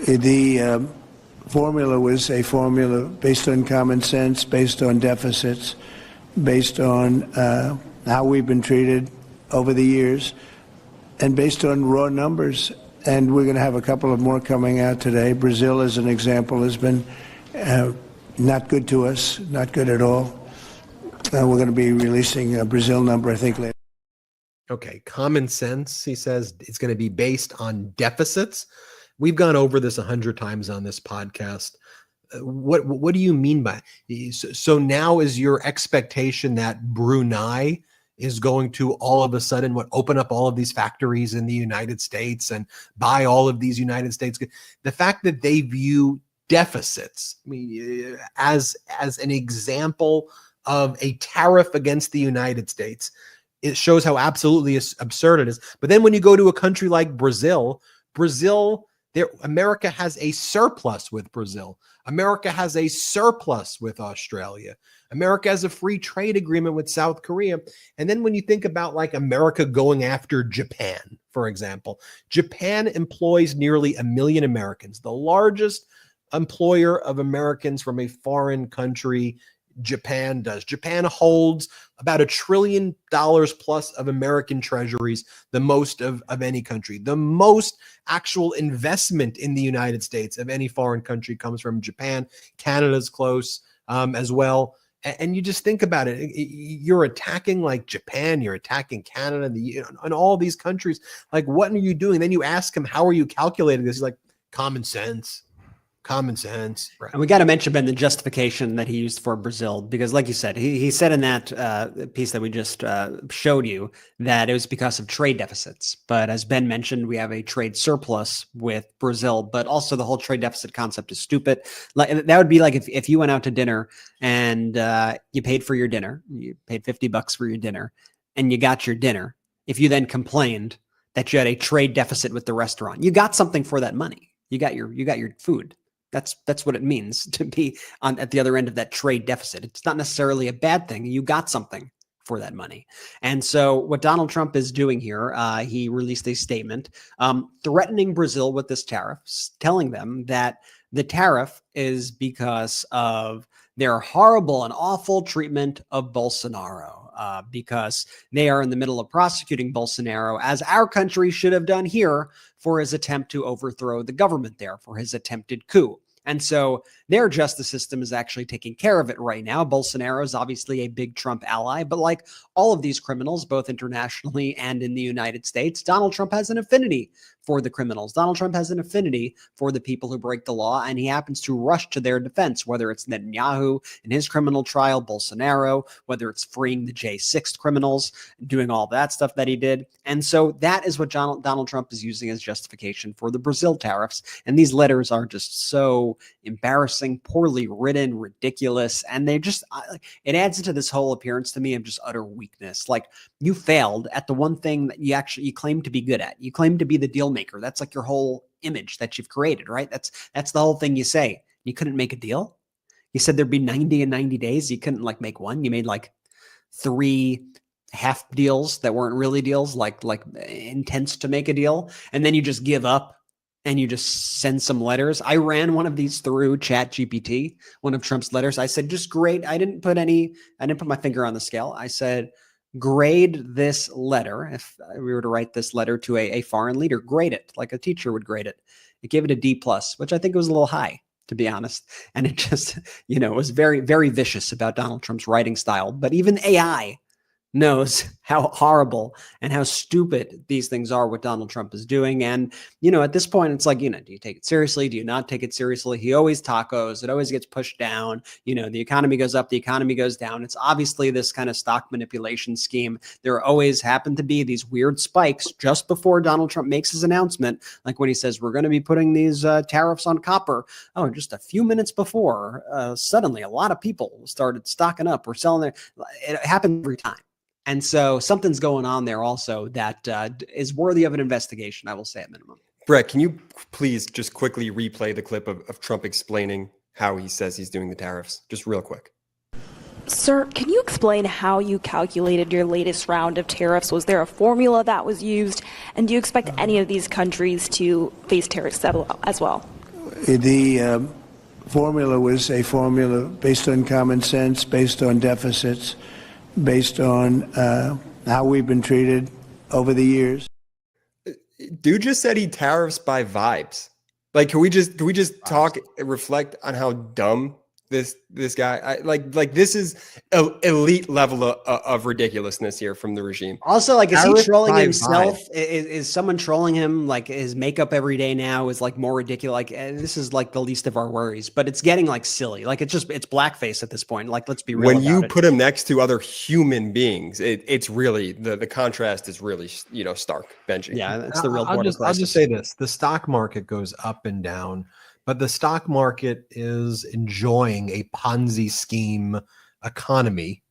The formula was a formula based on common sense, based on deficits, based on how we've been treated over the years, and based on raw numbers. And we're going to have a couple of more coming out today. Brazil, as an example, has been not good to us, not good at all. We're going to be releasing a Brazil number, I think, later. Okay, common sense, he says, it's going to be based on deficits. We've gone over this 100 times on this podcast. What do you mean by it? So now is your expectation that Brunei is going to all of a sudden open up all of these factories in the United States and buy all of these United States? The fact that they view deficits, as an example of a tariff against the United States, it shows how absolutely absurd it is. But then when you go to a country like Brazil, America has a surplus with Brazil. America has a surplus with Australia. America has a free trade agreement with South Korea. And then when you think about like America going after Japan, for example, Japan employs nearly 1 million Americans, the largest employer of Americans from a foreign country. Japan does. Japan holds about $1 trillion plus of American treasuries, the most of any country. The most actual investment in the United States of any foreign country comes from Japan. Canada's close as well. And you just think about it. You're attacking like Japan, you're attacking Canada, and all these countries. Like, what are you doing? Then you ask him, how are you calculating this? He's like, Common sense. Right. And we got to mention, Ben, the justification that he used for Brazil, because like you said, he said in that piece that we just showed you that it was because of trade deficits. But as Ben mentioned, we have a trade surplus with Brazil, but also the whole trade deficit concept is stupid. Like that would be like if you went out to dinner and you paid for your dinner, you paid $50 for your dinner and you got your dinner. If you then complained that you had a trade deficit with the restaurant, you got something for that money. You got your food. That's what it means to be at the other end of that trade deficit. It's not necessarily a bad thing. You got something for that money. And so what Donald Trump is doing here, he released a statement threatening Brazil with this tariff, telling them that the tariff is because of their horrible and awful treatment of Bolsonaro, because they are in the middle of prosecuting Bolsonaro, as our country should have done here, for his attempt to overthrow the government there, for his attempted coup. And so their justice system is actually taking care of it right now. Bolsonaro is obviously a big Trump ally, but like all of these criminals, both internationally and in the United States, Donald Trump has an affinity for the criminals. Donald Trump has an affinity for the people who break the law, and he happens to rush to their defense, whether it's Netanyahu in his criminal trial, Bolsonaro, whether it's freeing the J6 criminals, doing all that stuff that he did. And so that is what Donald Trump is using as justification for the Brazil tariffs. And these letters are just so embarrassing, poorly written, ridiculous. And they just, it adds into this whole appearance to me of just utter weakness. Like, you failed at the one thing that you claim to be good at. You claim to be the deal maker. That's like your whole image that you've created, right? That's the whole thing you say. You couldn't make a deal. You said there'd be 90 in 90 days. You couldn't like make one. You made like 3 half deals that weren't really deals, like intents to make a deal. And then you just give up and you just send some letters. I ran one of these through ChatGPT, one of Trump's letters. I said, just grade. I didn't put my finger on the scale. I said, grade this letter. If we were to write this letter to a foreign leader, grade it like a teacher would grade it. It gave it a D+, which I think was a little high, to be honest. And it just, it was very, very vicious about Donald Trump's writing style. But even AI knows how horrible and how stupid these things are, what Donald Trump is doing. And, at this point, it's like, do you take it seriously? Do you not take it seriously? He always tacos. It always gets pushed down. The economy goes up, the economy goes down. It's obviously this kind of stock manipulation scheme. There always happen to be these weird spikes just before Donald Trump makes his announcement, like when he says, we're going to be putting these tariffs on copper. Oh, just a few minutes before, suddenly a lot of people started stocking up or selling it happens every time. And so something's going on there also that is worthy of an investigation, I will say at minimum. Brett, can you please just quickly replay the clip of Trump explaining how he says he's doing the tariffs? Just real quick. Sir, can you explain how you calculated your latest round of tariffs? Was there a formula that was used? And do you expect any of these countries to face tariffs as well? The formula was a formula based on common sense, based on deficits, based on how we've been treated over the years. Dude just said he tariffs by vibes. Like, can we just talk and reflect on how dumb this guy, this is elite level of ridiculousness here from the regime. Also, like, is he trolling himself? Is someone trolling him? Like, his makeup every day now is like more ridiculous. Like, this is like the least of our worries, but it's getting like silly. Like, it's blackface at this point. Like, let's be real. When you put him next to other human beings, it's really the contrast is really stark. Benji. Yeah, it's the real. I'll just say this: the stock market goes up and down. But the stock market is enjoying a Ponzi scheme economy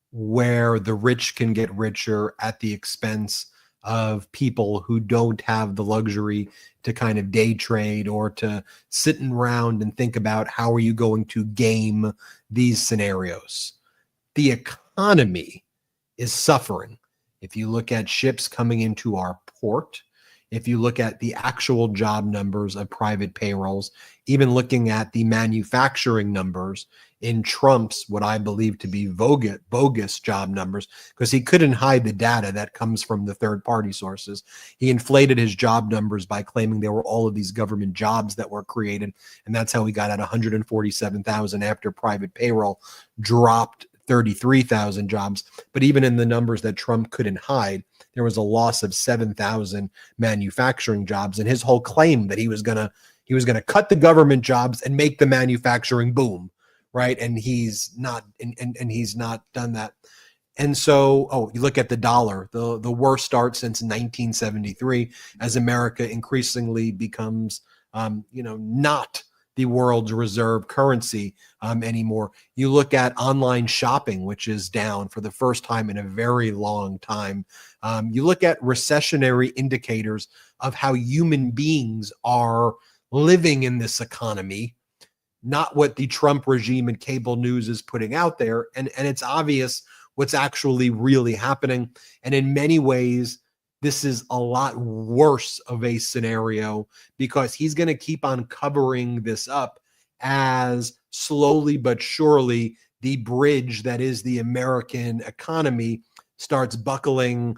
where the rich can get richer at the expense of people who don't have the luxury to kind of day trade or to sit around and think about how are you going to game these scenarios. The economy is suffering. If you look at ships coming into our port, if you look at the actual job numbers of private payrolls, even looking at the manufacturing numbers in Trump's, what I believe to be bogus job numbers, because he couldn't hide the data that comes from the third-party sources. He inflated his job numbers by claiming there were all of these government jobs that were created, and that's how he got at 147,000 after private payroll dropped 33,000 jobs. But even in the numbers that Trump couldn't hide, there was a loss of 7,000 manufacturing jobs. And his whole claim that he was going to He was going to cut the government jobs and make the manufacturing boom, right? And he's not, and he's not done that. And so, you look at the dollar, the worst start since 1973, as America increasingly becomes, not the world's reserve currency anymore. You look at online shopping, which is down for the first time in a very long time. You look at recessionary indicators of how human beings are living in this economy, not what the Trump regime and cable news is putting out there. And it's obvious what's actually really happening. And in many ways, this is a lot worse of a scenario because he's going to keep on covering this up as slowly but surely the bridge that is the American economy starts buckling,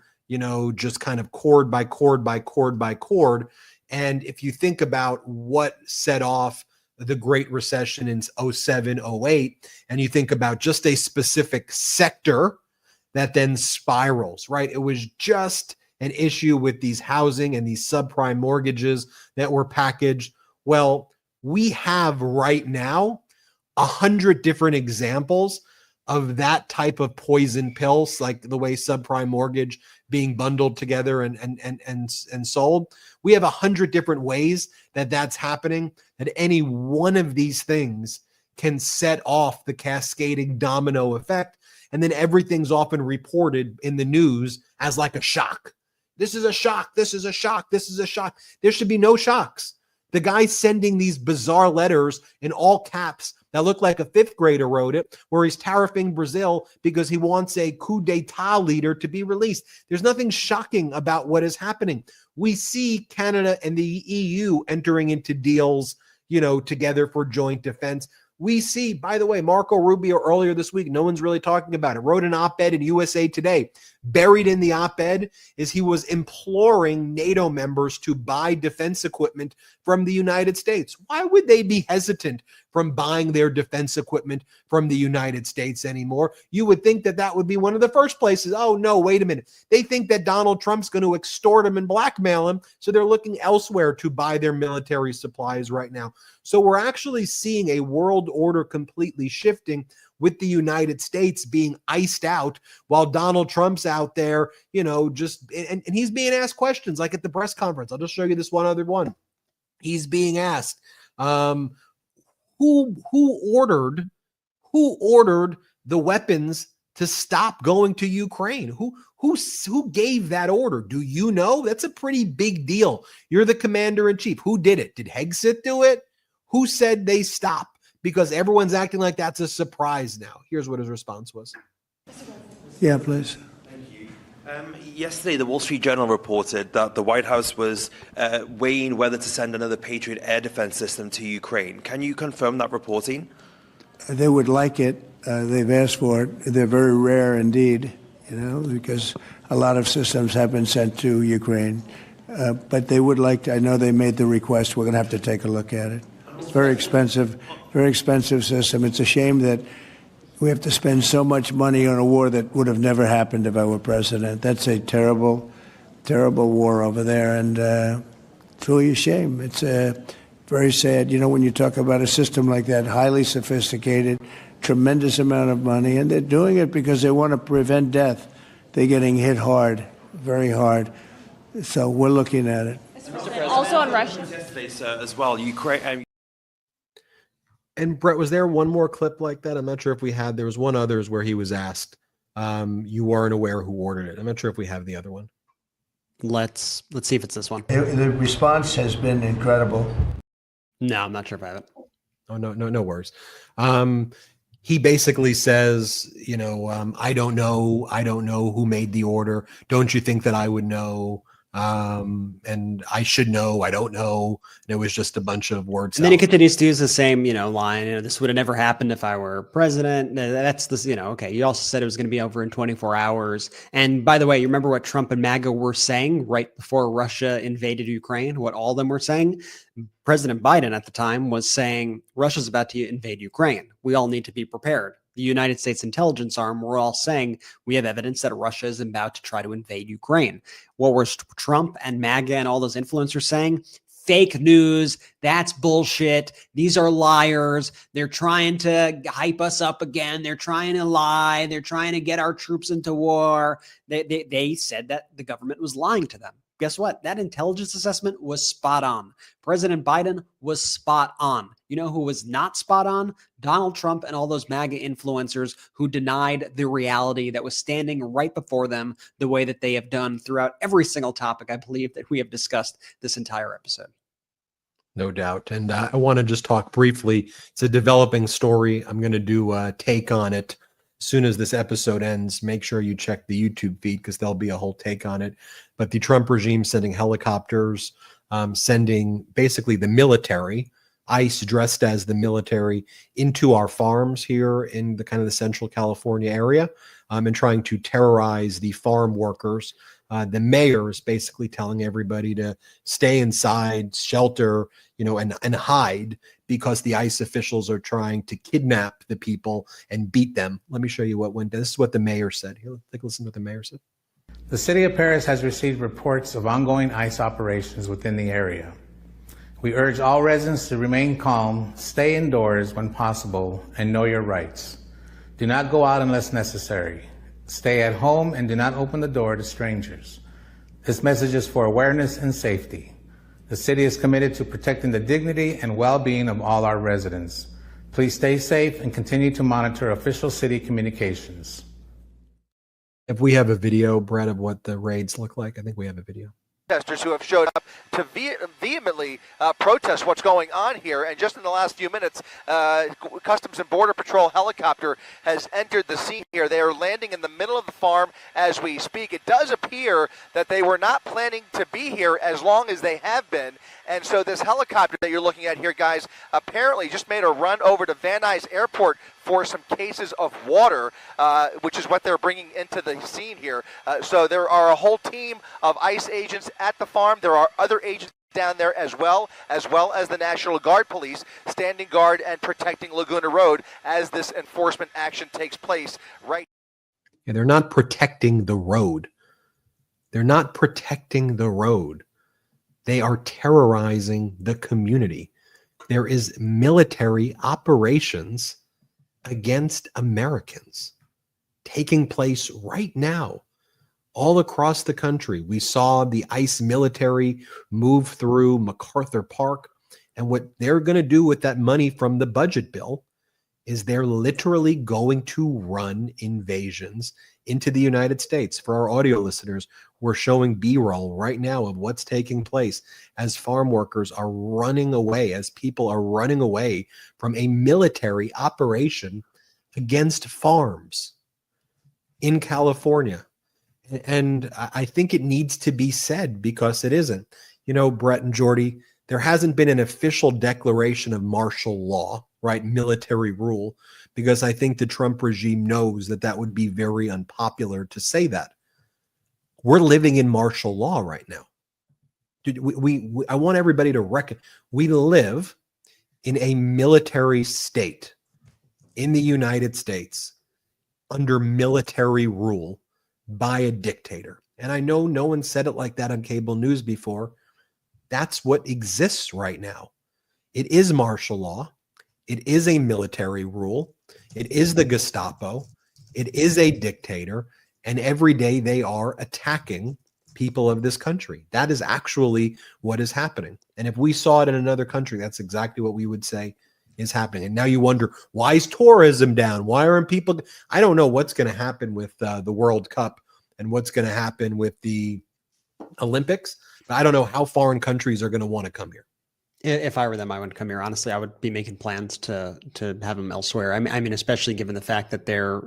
just kind of chord by chord by chord by chord. And if you think about what set off the Great Recession in 07, 08, and you think about just a specific sector that then spirals, right? It was just an issue with these housing and these subprime mortgages that were packaged. Well, we have right now 100 different examples of that type of poison pills, like the way subprime mortgage being bundled together and sold. We have 100 different ways that that's happening, that any one of these things can set off the cascading domino effect. And then everything's often reported in the news as like a shock. This is a shock. This is a shock. This is a shock. There should be no shocks. The guy sending these bizarre letters in all caps that look like a fifth grader wrote it, where he's tariffing Brazil because he wants a coup d'etat leader to be released. There's nothing shocking about what is happening. We see Canada and the EU entering into deals, together for joint defense. We see, by the way, Marco Rubio earlier this week, no one's really talking about it, wrote an op-ed in USA Today. Buried in the op-ed is he was imploring NATO members to buy defense equipment from the United States. Why would they be hesitant from buying their defense equipment from the United States anymore? You would think that that would be one of the first places. Oh, no, wait a minute. They think that Donald Trump's going to extort him and blackmail him, so they're looking elsewhere to buy their military supplies right now. So we're actually seeing a world order completely shifting, with the United States being iced out while Donald Trump's out there, and he's being asked questions like at the press conference. I'll just show you this one other one. He's being asked, who ordered the weapons to stop going to Ukraine? Who gave that order? Do you know? That's a pretty big deal. You're the commander in chief. Who did it? Did Hegseth do it? Who said they stop? Because everyone's acting like that's a surprise now. Here's what his response was. Yeah, please. Yesterday, the Wall Street Journal reported that the White House was weighing whether to send another Patriot air defense system to Ukraine. Can you confirm that reporting? They would like it. They've asked for it. They're very rare indeed, because a lot of systems have been sent to Ukraine. But they would like to. I know they made the request. We're going to have to take a look at it. It's very expensive system. It's a shame that we have to spend so much money on a war that would have never happened if I were president. That's a terrible, terrible war over there, and it's really a shame. It's very sad. When you talk about a system like that, highly sophisticated, tremendous amount of money, and they're doing it because they want to prevent death. They're getting hit hard, very hard. So we're looking at it. Also on Russia. Yesterday, sir, as well, Ukraine. And Brett, was there one more clip like that? I'm not sure if we had. There was one others where he was asked, you weren't aware who ordered it. I'm not sure if we have the other one. Let's see if it's this one. The response has been incredible. No, I'm not sure if I have it. Oh, no worries. He basically says, I don't know who made the order. Don't you think that I would know? And I should know, I don't know. And it was just a bunch of words. And then he continues to use the same, line, this would have never happened if I were president. That's this, okay. You also said it was going to be over in 24 hours. And by the way, you remember what Trump and MAGA were saying right before Russia invaded Ukraine, what all of them were saying? President Biden at the time was saying, Russia's about to invade Ukraine. We all need to be prepared. The United States intelligence arm were all saying we have evidence that Russia is about to try to invade Ukraine. What were Trump and MAGA and all those influencers saying? fake news. That's bullshit. These are liars. They're trying to hype us up again. They're trying to lie. They're trying to get our troops into war. They said that the government was lying to them. Guess what? That intelligence assessment was spot on. President Biden was spot on. You know who was not spot on? Donald Trump and all those MAGA influencers who denied the reality that was standing right before them, the way that they have done throughout every single topic, I believe, that we have discussed this entire episode. No doubt. And I want to just talk briefly. It's a developing story. I'm going to do a take on it as soon as this episode ends. Make sure you check the YouTube feed because there'll be a whole take on it. But the Trump regime sending helicopters, sending basically the military, ICE dressed as the military, into our farms here in the kind of the Central California area, and trying to terrorize the farm workers. The mayor is basically telling everybody to stay inside, shelter, and hide because the ICE officials are trying to kidnap the people and beat them. Let me show you what went down. This is what the mayor said. Here, take a listen to what the mayor said. The city of Paris has received reports of ongoing ICE operations within the area. We urge all residents to remain calm, stay indoors when possible, and know your rights. Do not go out unless necessary. Stay at home and do not open the door to strangers. This message is for awareness and safety. The city is committed to protecting the dignity and well-being of all our residents. Please stay safe and continue to monitor official city communications. If we have a video, Brett, of what the raids look like, I think we have a video. Protesters who have showed up to vehemently protest what's going on here. And just in the last few minutes, Customs and Border Patrol helicopter has entered the scene here. They are landing in the middle of the farm as we speak. It does appear that they were not planning to be here as long as they have been. And so this helicopter that you're looking at here, guys, apparently just made a run over to Van Nuys Airport for some cases of water, which is what they're bringing into the scene here. So there are a whole team of ICE agents at the farm. There are other agents down there as well as the National Guard police standing guard and protecting Laguna Road as this enforcement action takes place right. Yeah, they're not protecting the road. They're not protecting the road. They are terrorizing the community. There is military operations against Americans taking place right now all across the country. We saw the ICE military move through MacArthur Park, and what they're going to do with that money from the budget bill is they're literally going to run invasions into the United States. For our audio listeners, we're showing B-roll right now of what's taking place as farm workers are running away, as people are running away from a military operation against farms in California. And I think it needs to be said because it isn't. Brett and Jordy, there hasn't been an official declaration of martial law, right? Military rule, because I think the Trump regime knows that that would be very unpopular to say that. We're living in martial law right now. I want everybody to reckon we live in a military state in the United States under military rule by a dictator. And I know no one said it like that on cable news before. That's what exists right now. It is martial law. It is a military rule. It is the Gestapo. It is a dictator. And every day they are attacking people of this country. That is actually what is happening. And if we saw it in another country, that's exactly what we would say is happening. And now you wonder, why is tourism down? Why aren't people? I don't know what's going to happen with the World Cup and what's going to happen with the Olympics. But I don't know how foreign countries are going to want to come here. If I were them, I wouldn't come here. Honestly, I would be making plans to have them elsewhere. I mean, especially given the fact that they're,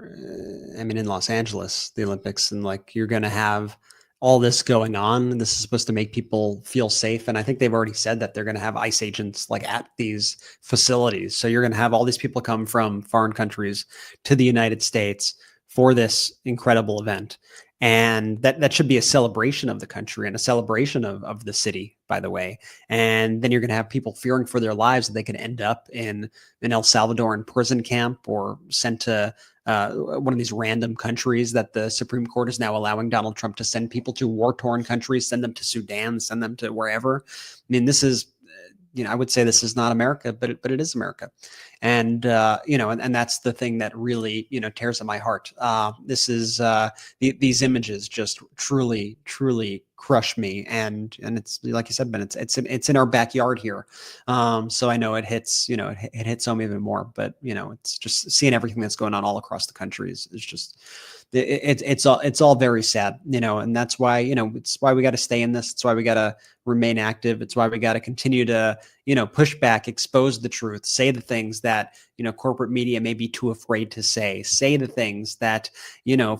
in Los Angeles, the Olympics, and you're going to have all this going on. This is supposed to make people feel safe. And I think they've already said that they're going to have ICE agents at these facilities. So you're going to have all these people come from foreign countries to the United States for this incredible event. And that should be a celebration of the country and a celebration of the city, by the way. And then you're going to have people fearing for their lives that they could end up in El Salvador in prison camp or sent to one of these random countries that the Supreme Court is now allowing Donald Trump to send people to, war-torn countries, send them to Sudan, send them to wherever. I mean, this is, I would say this is not America, but it is America. And, and that's the thing that really, tears at my heart. This is, these images just truly, truly crush me. And it's like you said, Ben, it's in our backyard here. So I know it hits, it hits home even more, but it's just seeing everything that's going on all across the country is just, it's all very sad, and that's why, it's why we got to stay in this. It's why we got to remain active. It's why we got to continue to, push back, expose the truth, say the things that, corporate media may be too afraid to say the things that,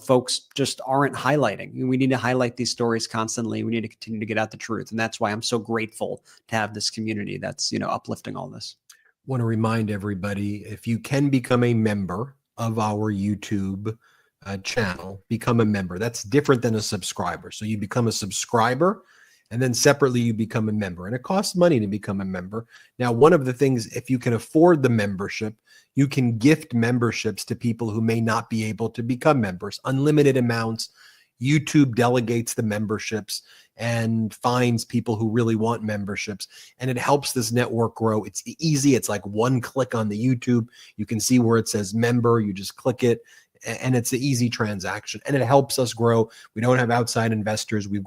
folks just aren't highlighting. We need to highlight these stories constantly. We need to continue to get out the truth. And that's why I'm so grateful to have this community that's, uplifting all this. Want to remind everybody, if you can become a member of our YouTube channel, become a member. That's different than a subscriber. So you become a subscriber, and then separately you become a member, and it costs money to become a member. Now, one of the things, if you can afford the membership, you can gift memberships to people who may not be able to become members, unlimited amounts. YouTube delegates the memberships and finds people who really want memberships, and it helps this network grow. It's easy. It's like one click on the YouTube. You can see where it says member. You just click it, and it's an easy transaction, and it helps us grow. We don't have outside investors. We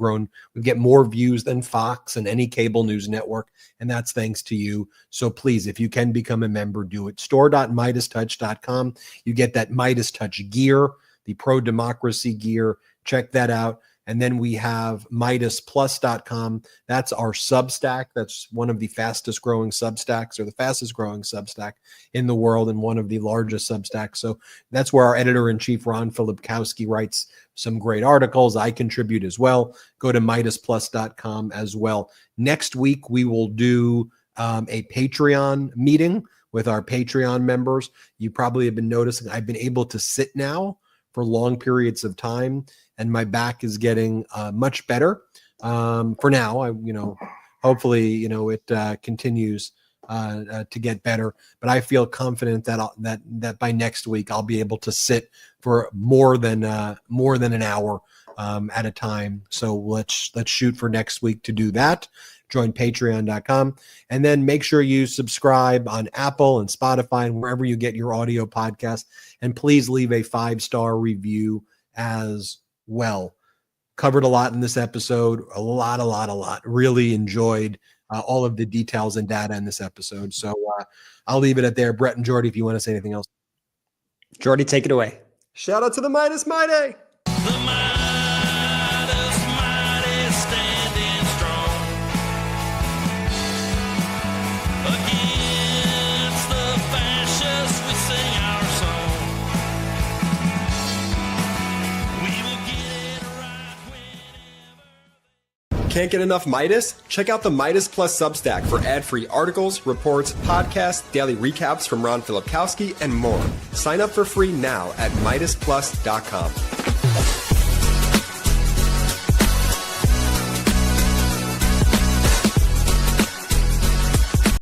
get more views than Fox and any cable news network, and that's thanks to you. So please, if you can become a member, do it. Store.MeidasTouch.com. You get that MeidasTouch gear, the pro-democracy gear. Check that out. And then we have MeidasPlus.com. That's our Substack. That's one of the fastest growing Substacks, or the fastest growing Substack in the world, and one of the largest Substacks. So that's where our editor-in-chief, Ron Filipkowski, writes some great articles. I contribute as well. Go to MeidasPlus.com as well. Next week, we will do a Patreon meeting with our Patreon members. You probably have been noticing I've been able to sit now for long periods of time, and my back is getting much better for now. Hopefully, it continues to get better. But I feel confident that by next week I'll be able to sit for more than an hour at a time. So let's shoot for next week to do that. Join patreon.com, and then make sure you subscribe on Apple and Spotify and wherever you get your audio podcast. And please leave a 5-star review as well. Covered a lot in this episode, a lot. Really enjoyed all of the details and data in this episode. So I'll leave it at there. Brett and Jordy, if you want to say anything else. Jordy, take it away. Shout out to the Meidas Mighty. Can't get enough Meidas? Check out the Meidas Plus Substack for ad-free articles, reports, podcasts, daily recaps from Ron Filipkowski, and more. Sign up for free now at MeidasPlus.com.